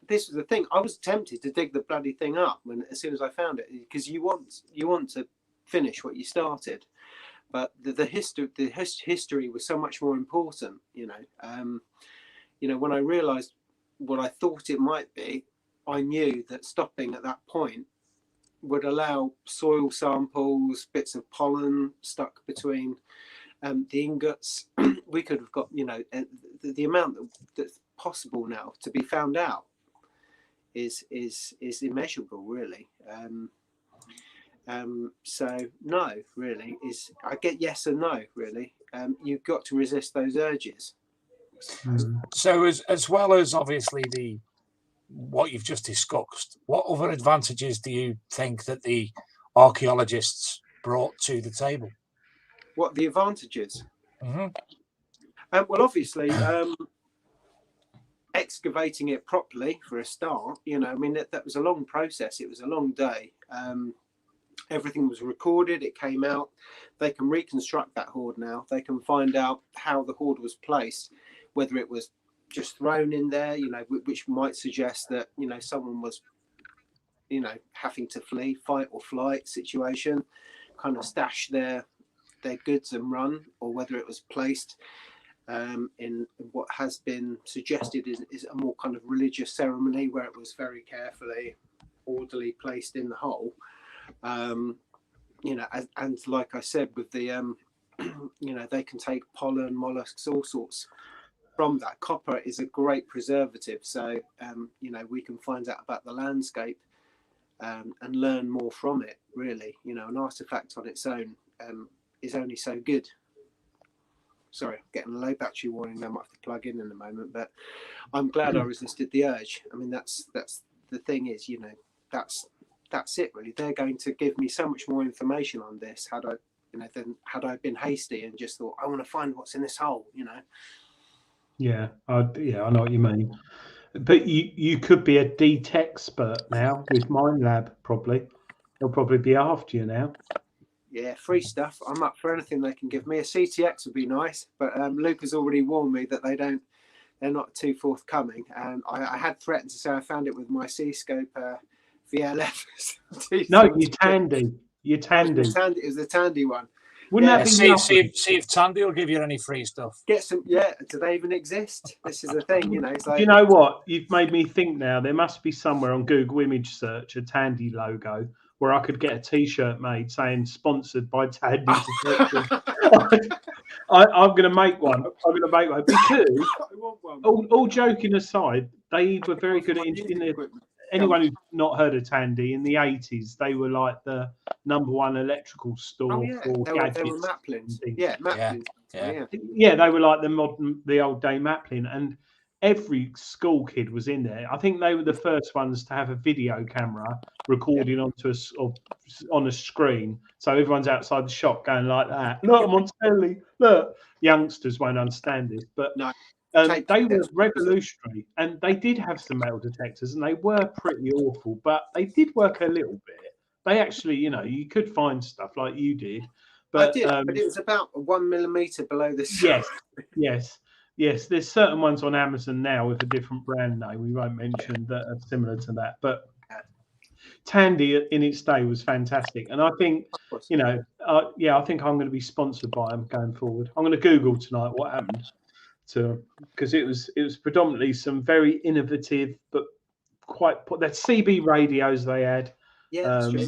the thing. I was tempted to dig the bloody thing up as soon as I found it, because you want to finish what you started, but the history was so much more important. You know, when I realised what I thought it might be, I knew that stopping at that point would allow soil samples, bits of pollen stuck between the ingots. We could have got, you know, the amount that's possible now to be found out is immeasurable, really. So no, really, I get yes and no, really. You've got to resist those urges. So as well as obviously what you've just discussed, what other advantages do you think that the archaeologists brought to the table? What the advantages? Well, obviously, excavating it properly for a start. You know, I mean, that was a long process. It was a long day. Everything was recorded. It came out. They can reconstruct that hoard now. They can find out how the hoard was placed, whether it was just thrown in there, you know, which might suggest that, you know, someone was, you know, having to flee, fight or flight situation, kind of stash their goods and run, or whether it was placed in what has been suggested is a more kind of religious ceremony, where it was very carefully, orderly placed in the hole. You know, and like I said, with the you know, they can take pollen, mollusks, all sorts from that. Copper is a great preservative, so you know, we can find out about the landscape and learn more from it, really. You know, an artifact on its own is only so good. Sorry, I'm getting a low battery warning. I might have to plug in a moment, but I'm glad I resisted the urge. I mean, that's the thing is, you know, that's it, really. They're going to give me so much more information on this had I been hasty and just thought, I want to find what's in this hole, you know. Yeah, I know what you mean. But you could be a DT expert now with Mine Lab, probably. They'll probably be after you now. Yeah, free stuff. I'm up for anything they can give me. A CTX would be nice, but Luke has already warned me that they're not too forthcoming. And I had threatened to say I found it with my C-scope VLF. No, you're Tandy. You're Tandy. It was the Tandy one. Wouldn't that be lovely? See if Tandy will give you any free stuff. Get some. Yeah, do they even exist? This is the thing, you know. It's like, you know what? You've made me think now. There must be somewhere on Google image search a Tandy logo where I could get a T-shirt made saying "sponsored by Tandy Detection." I'm going to make one. Because I want one. all joking aside, they were very good at anyone who's not heard of Tandy, in the 80s, they were like the #1 electrical store for gadgets. They were Maplins. Yeah, Maplins. Yeah, they were like the old day Maplin, and every school kid was in there. I think they were the first ones to have a video camera recording on a screen, so everyone's outside the shop going like that. Look, I'm on telly. Look, youngsters won't understand this, but no. They were revolutionary, and they did have some metal detectors, and they were pretty awful, but they did work a little bit. They actually, you know, you could find stuff like you did. But I did, but it was about 1 millimeter below the yes. Yes, there's certain ones on Amazon now with a different brand name we won't mention that are similar to that. But Tandy in its day was fantastic, and I think I think I'm going to be sponsored by them going forward. I'm going to Google tonight what happened to, because it was predominantly some very innovative but quite that CB radios they had. Yeah, that's true.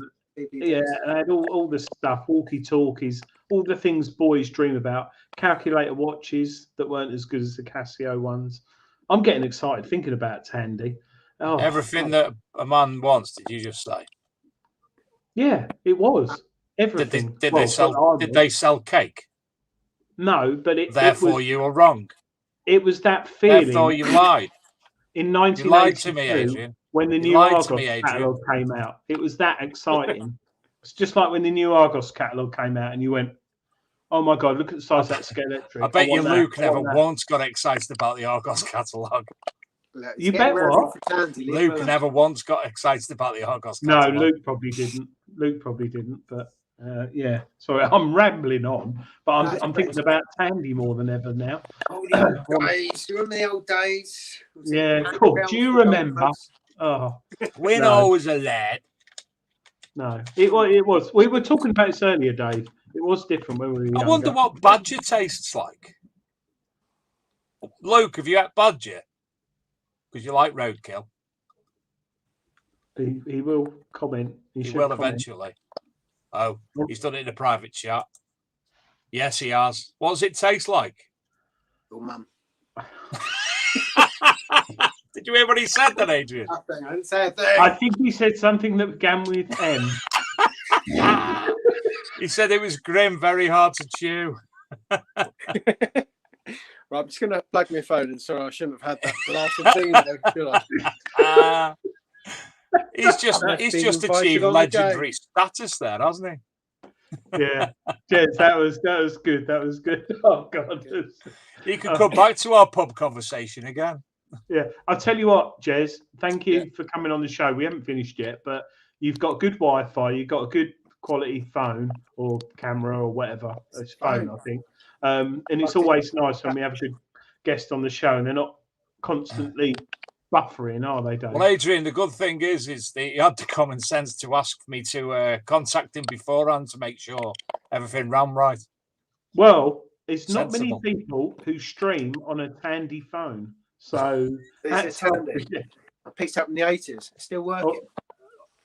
Yeah, they had all the stuff, walkie-talkies, all the things boys dream about. Calculator watches that weren't as good as the Casio ones. I'm getting excited thinking about Tandy. Oh, Everything that a man wants, did you just say? Yeah, it was everything. Did they sell cake? No, but therefore you were wrong. It was that feeling. Therefore you lied. In 1982, you lied to me, Adrian. When the new Argos catalogue came out, it was that exciting. It's just like when the new Argos catalogue came out, and you went, "Oh my God, look at the size of that Skeletric." I bet you Luke never once got excited about the Argos catalogue. You bet what? Luke never once got excited about the Argos catalogue. No, Luke probably didn't. But yeah, sorry, I'm rambling on. But I'm thinking about Tandy more than ever now. Oh, the old days. Do you remember the old days? Yeah, cool. Do you remember? Oh, when I was a lad. No, it was. We were talking about this earlier, Dave. It was different when we were younger. I wonder what badger tastes like. Luke, have you had badger? Because you like roadkill. He will comment. He will eventually. Oh, he's done it in a private chat. Yes, he has. What does it taste like? Oh, mum. Did you hear what he said then, Adrian? Nothing. I didn't say a thing. I think he said something that began with M. He said it was grim, very hard to chew. Right, I'm just going to plug my phone in. Sorry, I shouldn't have had that last thing there, should I? He's just achieved legendary status there, hasn't he? Yeah, Jez, that was good. That was good. Oh God, he could come back to our pub conversation again. Yeah, I'll tell you what, Jez. Thank you for coming on the show. We haven't finished yet, but you've got good Wi-Fi. You've got a good quality phone or camera or whatever. It's phone, I think. And it's always nice when we have a good guest on the show, and they're not constantly buffering, are they, Dave? Well, Adrian, the good thing is that he had the common sense to ask me to contact him beforehand to make sure everything ran right. Well, it's not Sensible. many people who stream on a Tandy phone. So that's handy. I picked up in the 80s. Still working.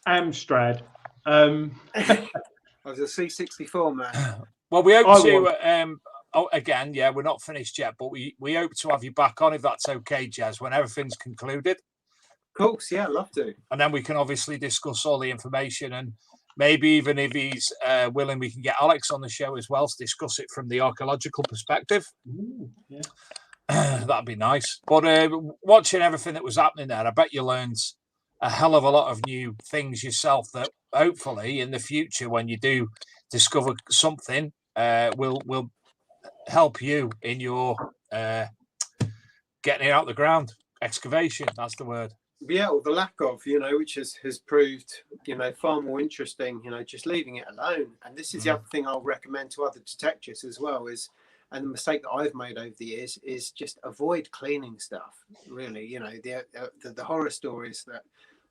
Amstrad. I was a C64 man. Well, we hope to. Again, yeah, we're not finished yet, but we hope to have you back on if that's okay, Jez, when everything's concluded. Of course, yeah, I'd love to. And then we can obviously discuss all the information, and maybe even if he's willing, we can get Alex on the show as well to discuss it from the archaeological perspective. Ooh, yeah. That'd be nice. But watching everything that was happening there, I bet you learned a hell of a lot of new things yourself that hopefully in the future, when you do discover something, will help you in your getting it out the ground. Excavation, that's the word. Yeah, or the lack of, which has proved, far more interesting, just leaving it alone. And this is the other thing I'll recommend to other detectives as well and the mistake that I've made over the years is just avoid cleaning stuff. Really, the horror stories that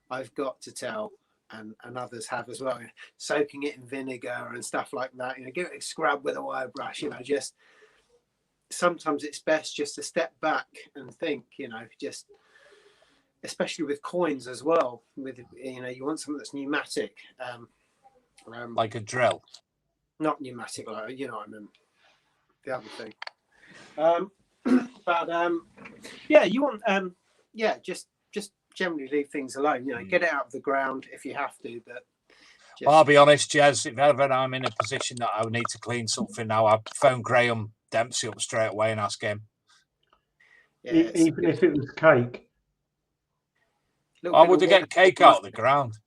I've got to tell and others have as well. Soaking it in vinegar and stuff like that. Give it a scrub with a wire brush. Just sometimes it's best just to step back and think. Just especially with coins as well. With you want something that's pneumatic. Like a drill. Not pneumatic, like what I mean. The other thing, yeah, you want, just generally leave things alone. Get it out of the ground if you have to. But I'll be honest, Jez. If ever I'm in a position that I would need to clean something now, I'd phone Graham Dempsey up straight away and ask him. Yeah, even if it was cake. I would have get cake out of the ground.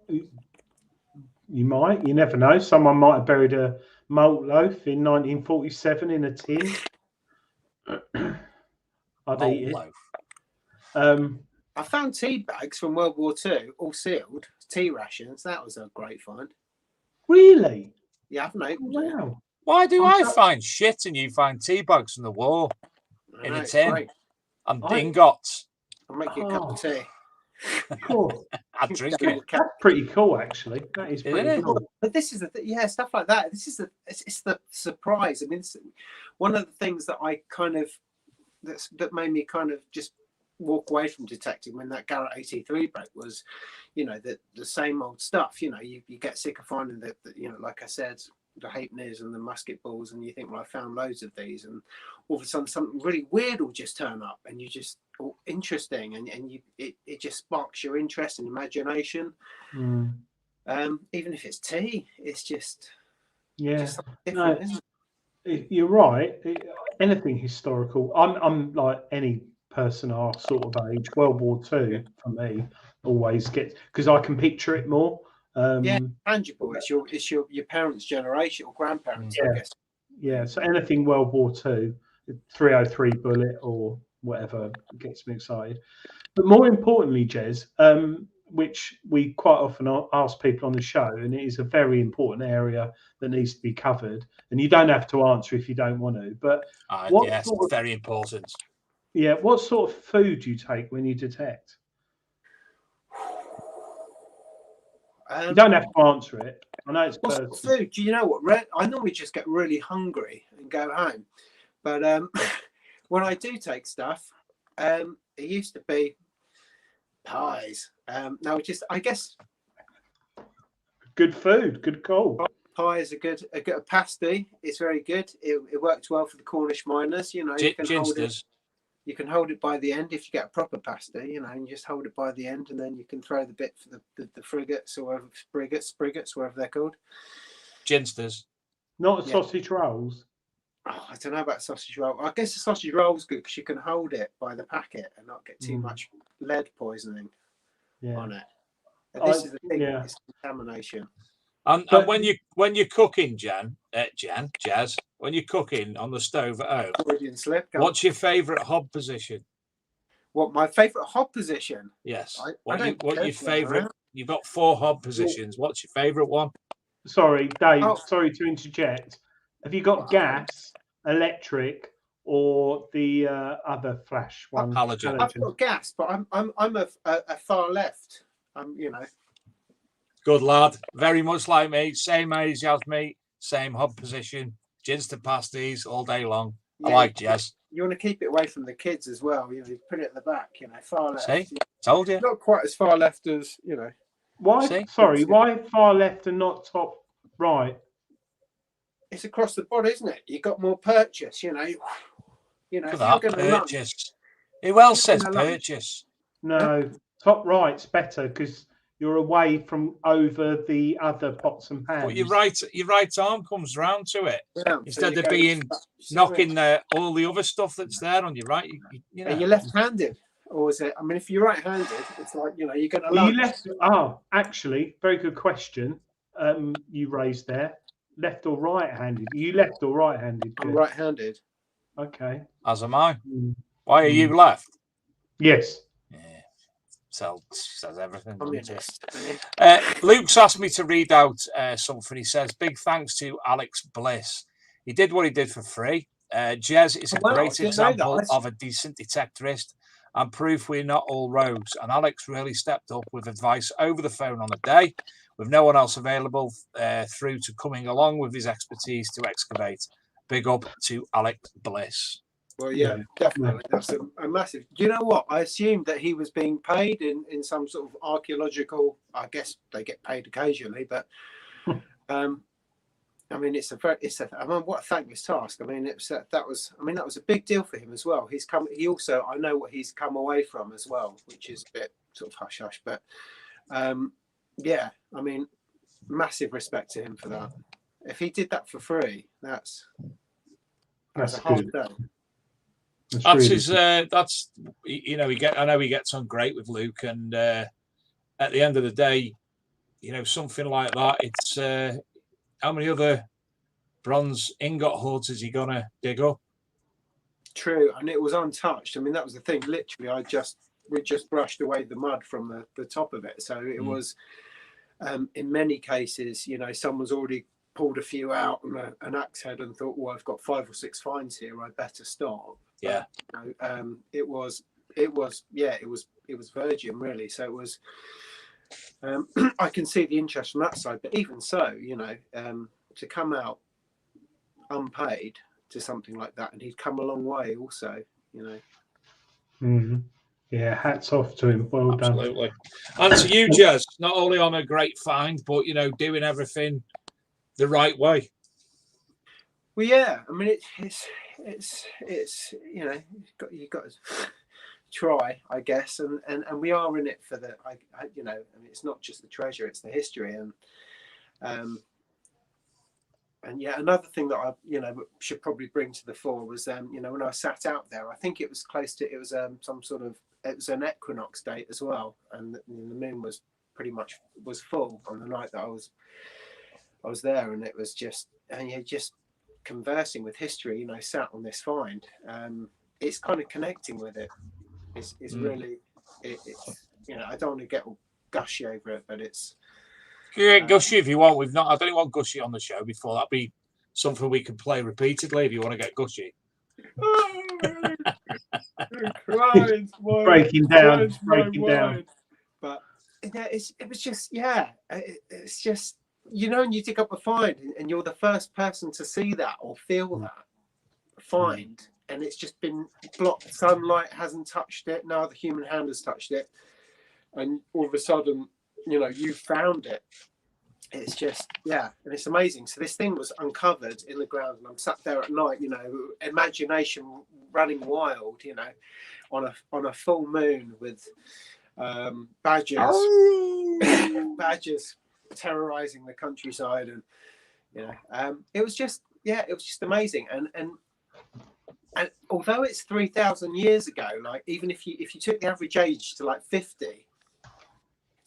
You might. You never know. Someone might have buried a malt loaf in 1947 in a tin. I'd eat it. I found tea bags from World War II, all sealed. Tea rations. That was a great find. Really? Yeah, I've made. Wow. Why do I find shit and you find tea bags from the war in a tin and ingots? I'll make you a cup of tea. Cool. I'd drink it. That's pretty cool, actually. That is pretty cool. But this is the stuff like that. This is it's the surprise. I mean, it's one of the things that I kind of that made me kind of just walk away from detecting when that Garrett 83 broke was, you know, the same old stuff. You know, you get sick of finding that, you know, like I said, the halfpennies and the musket balls, and you think, well, I found loads of these, and all of a sudden something really weird will just turn up, and you just interesting, and it just sparks your interest and imagination. Even if it's tea, it's just just different, isn't it? You're right. Anything historical. I'm like any person our sort of age. World War II for me always gets, because I can picture it more. Tangible. It's your parents' generation or grandparents, I guess. Yeah. So anything World War II, 303 bullet or whatever gets me excited. But more importantly, Jez, which we quite often ask people on the show, and it is a very important area that needs to be covered. And you don't have to answer if you don't want to. But yes, very important. Yeah, what sort of food do you take when you detect? You don't have to answer it. I know it's what food? Do you know what? I normally just get really hungry and go home. But when I do take stuff, it used to be pies. Now, I guess good food, good call. Pies are good. A pasty is very good. It works well for the Cornish miners. You know, you can hold it by the end if you get a proper pasty, you know, and you just hold it by the end, and then you can throw the bit for the frigates or whatever, spriggets, whatever they're called. Ginsters. Not sausage rolls. Oh, I don't know about sausage roll. I guess the sausage roll's good because you can hold it by the packet and not get too much lead poisoning on it. And this is the thing, it's contamination. And when you're cooking, Jazz, when you're cooking on the stove at home, what's your favourite hob position? What, my favourite hob position? Yes. What your favourite? You've got 4 hob positions. What's your favourite one? Sorry, Dave. Sorry to interject. Have you got gas, electric, or the other flash one? Halogen. I've got gas, but I'm a far left. You know. Good lad. Very much like me. Same age as me. Same hob position. Ginster pasties all day long. Yeah, I like Jess. You want to keep it away from the kids as well. You know, you put it at the back. You know, far left. See, told you. Not quite as far left as you know. Why? See? Sorry, why far left and not top right? It's across the board, isn't it? You got more purchase. You know. You know. For that purchase. Who else says purchase? No, top right's better because you're away from over the other pots and pans. But your right arm comes round to it instead of being knocking all the other stuff that's there on your right. You know. Are you left-handed, or is it? I mean, if you're right-handed, it's like you know you're going to. Actually, very good question. You raised there. Left or right-handed? Are you left or right-handed? I'm right-handed. Okay. As am I. Why are you left? Yes. Says everything. Luke's asked me to read out something. He says, big thanks to Alex Bliss. He did what he did for free. Jez is a great example of a decent detectorist and proof we're not all rogues. And Alex really stepped up with advice over the phone on the day, with no one else available, through to coming along with his expertise to excavate. Big up to Alex Bliss. Well, yeah, definitely. That's a massive. Do you know what? I assumed that he was being paid in some sort of archaeological. I guess they get paid occasionally, but I mean, I mean, what a thankless task. I mean, that was a big deal for him as well. He also, I know what he's come away from as well, which is a bit sort of hush hush, but yeah, I mean, massive respect to him for that. If he did that for free, that's a hard day. That's his. That's you know. I know he gets on great with Luke, and at the end of the day, you know, something like that. It's how many other bronze ingot hoards is he gonna dig up? True, and it was untouched. I mean, that was the thing. Literally, we just brushed away the mud from the top of it. So it was, in many cases, you know, someone's already pulled a few out and an axe head and thought, well, I've got 5 or 6 finds here, I better stop. Yeah. It was virgin, really. So it was. I can see the interest from that side, but even so, to come out unpaid to something like that, and he'd come a long way, also, Yeah, hats off to him. Well done. Absolutely. And to you, Jez, not only on a great find, but doing everything the right way. Well, yeah. I mean, it's you've got to try, I guess, and we are in it for the. I mean, it's not just the treasure; it's the history, and yeah, another thing that I should probably bring to the fore was when I sat out there, I think it was close to it was an equinox date as well, and the moon was pretty much full on the night that I was there, and it was just conversing with history, sat on this find. It's kind of connecting with it. It's really I don't want to get all gushy over it, but it's. You can gushy if you want. I don't want gushy on the show before. That'd be something we can play repeatedly if you want to get gushy. breaking down. But it was just it's just and you dig up a find and you're the first person to see that or feel that find, and it's just been blocked. Sunlight hasn't touched it. Now the human hand has touched it, and all of a sudden you found it. It's just and it's amazing. So this thing was uncovered in the ground, and I'm sat there at night, imagination running wild, on a full moon with badgers terrorizing the countryside, and it was just amazing. And although it's 3,000 years ago, like even if you took the average age to like 50,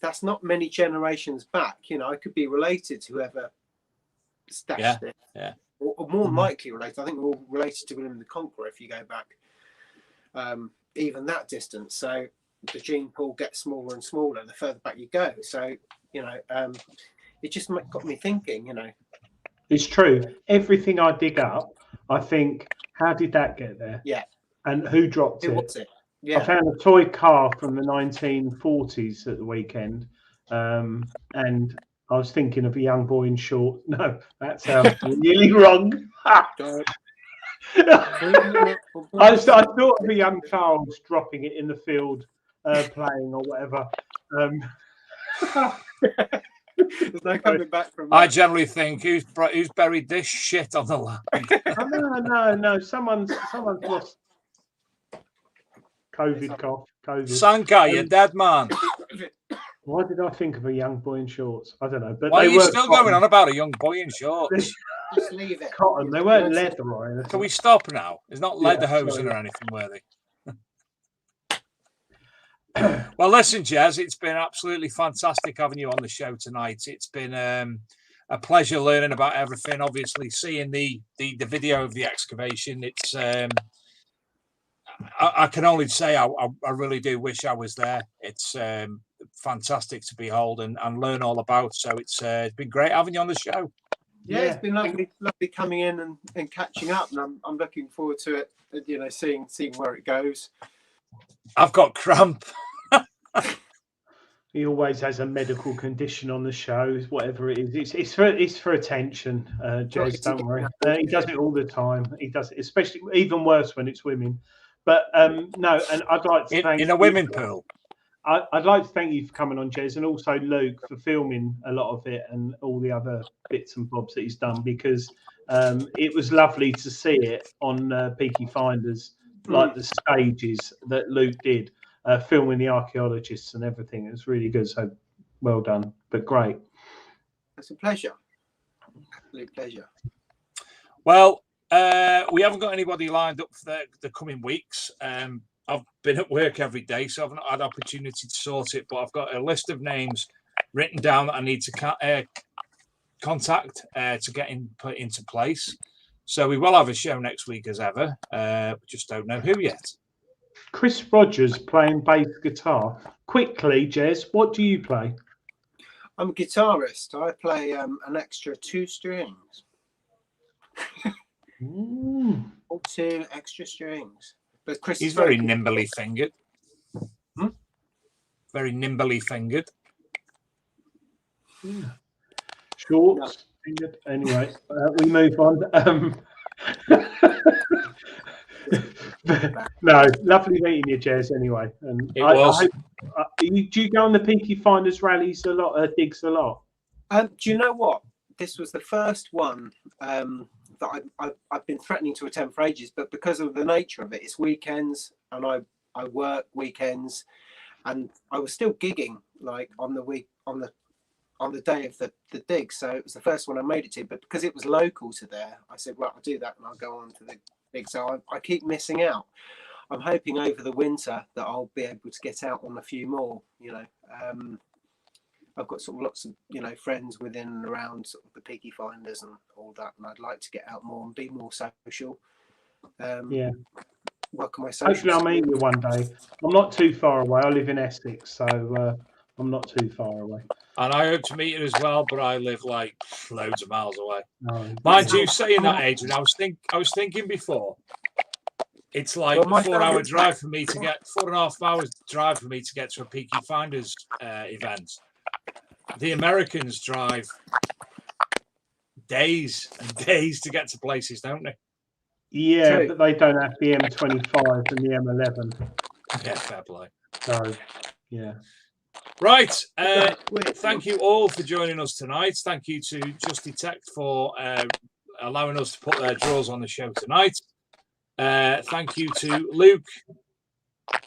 that's not many generations back. I could be related to whoever stashed it, or more likely related. I think we're all related to William the Conqueror if you go back even that distance. So the gene pool gets smaller and smaller the further back you go. So it just got me thinking. It's true. Everything I dig up, I think, how did that get there? Yeah. And who dropped it? Was it? Yeah. I found a toy car from the 1940s at the weekend, and I was thinking of a young boy in shorts. No, that sounds really wrong. I thought of a young child dropping it in the field, playing or whatever. There's no coming back from that. I generally think who's buried this shit on the land. No. Someone's lost. COVID cough. COVID. Sanka, you're dead, man. Why did I think of a young boy in shorts? I don't know. But why are you still going on about a young boy in shorts? Just leave it. Cotton. They weren't leather or anything. Can we stop now? It's not lederhosen or anything, were they? Well, listen, Jez, it's been absolutely fantastic having you on the show tonight. It's been a pleasure learning about everything. Obviously, seeing the video of the excavation, it's I can only say I really do wish I was there. It's fantastic to behold and learn all about. So it's been great having you on the show. Yeah, it's been lovely coming in and catching up, and I'm looking forward to it. Seeing where it goes. I've got cramp. He always has a medical condition on the show, whatever it is. It's for attention, Jez, don't worry. He does it all the time. He does it, especially even worse when it's women. But no, and I'd like to thank in a women pool. I'd like to thank you for coming on, Jez, and also Luke for filming a lot of it and all the other bits and bobs that he's done, because it was lovely to see it on Peaky Finders, like the stages that Luke did, filming the archaeologists and everything. It was really good. So well done, but great. It's a pleasure. Absolute pleasure. Well, we haven't got anybody lined up for the coming weeks. I've been at work every day, so I've not had opportunity to sort it, but I've got a list of names written down that I need to contact to get put into place. So we will have a show next week as ever. We just don't know who yet. Chris Rogers playing bass guitar. Quickly, Jez, what do you play? I'm a guitarist. I play an extra 2 strings. Or 2 extra strings. But Chris He's is very good. nimbly fingered. Very nimbly fingered. Shorts. Anyway, we move on. No, lovely meeting you, Jez. Anyway, and It was. do you go on the Peaky Finders rallies a lot? Digs a lot. Do you know what? This was the first one that I've been threatening to attend for ages, but because of the nature of it, it's weekends, and I work weekends, and I was still gigging like on the day of the dig. So it was the first one I made it to, but because it was local to there, I said, well, I'll do that and I'll go on to the dig. So I keep missing out. I'm hoping over the winter that I'll be able to get out on a few more, you know. I've got sort of lots of, you know, friends within and around sort of the Peaky Finders and all that, and I'd like to get out more and be more social. Yeah. Work on my social. Hopefully I'll meet you one day. I'm not too far away. I live in Essex, so I'm not too far away. And I hope to meet you as well, but I live like loads of miles away. No. Mind you, saying that, Adrian, I was thinking before. It's like a 4-hour drive for me to get 4.5 hours drive for me to get to a Peaky Finders event. The Americans drive days and days to get to places, don't they? Yeah, but they don't have the M25 and the M11. Yeah, fair play. So, yeah. Right. Thank you all for joining us tonight. Thank you to Just Detect for allowing us to put their drawers on the show tonight. Thank you to Luke. Do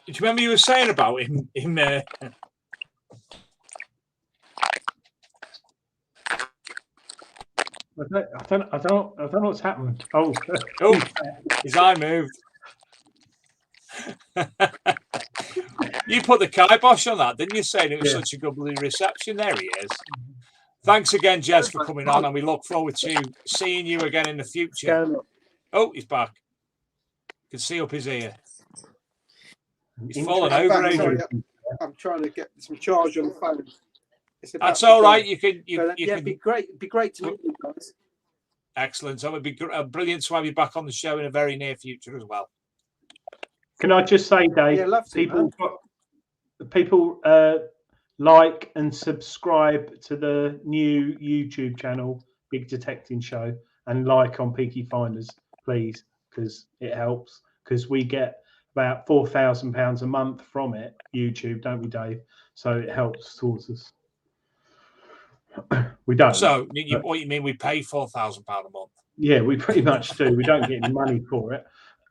you remember you were saying about him? I don't know what's happened. Oh, his eye moved. You put the kibosh on that, didn't you? Saying it was such a good reception. There he is. Thanks again, Jez, for coming on, and we look forward to seeing you again in the future. Oh, he's back. You can see up his ear. He's fallen over. I'm trying to get some charge on the phone. That's all right. You can. It'd be great. It'd be great to meet you guys. Excellent. So it'd be brilliant to have you back on the show in a very near future as well. Can I just say, Dave? Yeah, love to, people like and subscribe to the new YouTube channel, Big Detecting Show, and like on Peaky Finders, please, because it helps. Because we get about £4,000 a month from it, YouTube, don't we, Dave? So it helps towards us. We don't. So what you mean? We pay £4,000 a month? Yeah, we pretty much do. We don't get any money for it.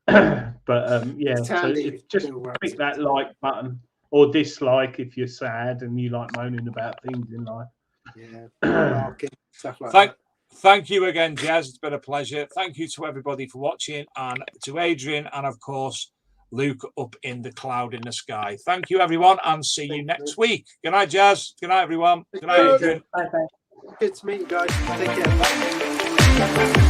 But yeah, so just click that like button or dislike if you're sad and you like moaning about things in life. Yeah, stuff like that. Thank you again, Jez. It's been a pleasure. Thank you to everybody for watching, and to Adrian, and of course Luke up in the cloud in the sky. Thank you, everyone, and see you next week. Good night, Jez. Good night, everyone. Good night, Adrian. Bye. Good to meet you guys. Take care.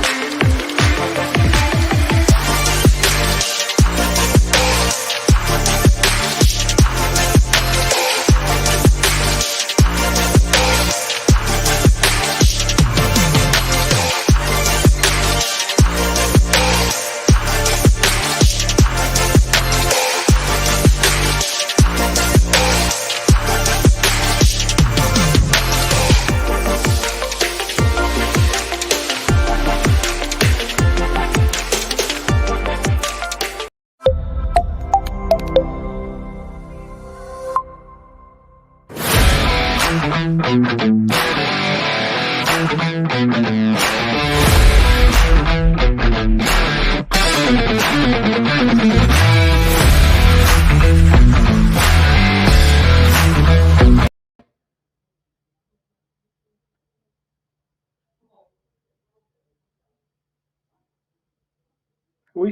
We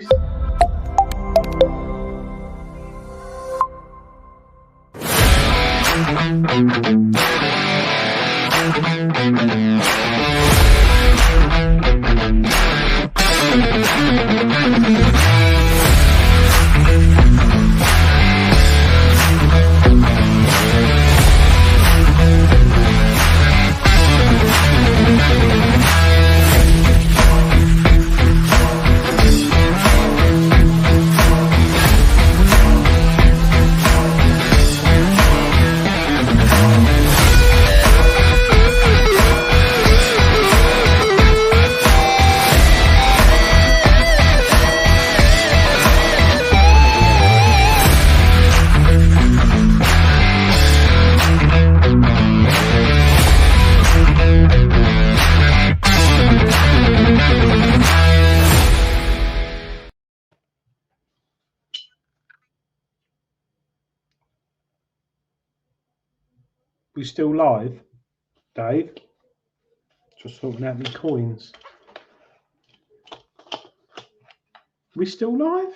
We still live, Dave? Just sorting out my coins. We still live?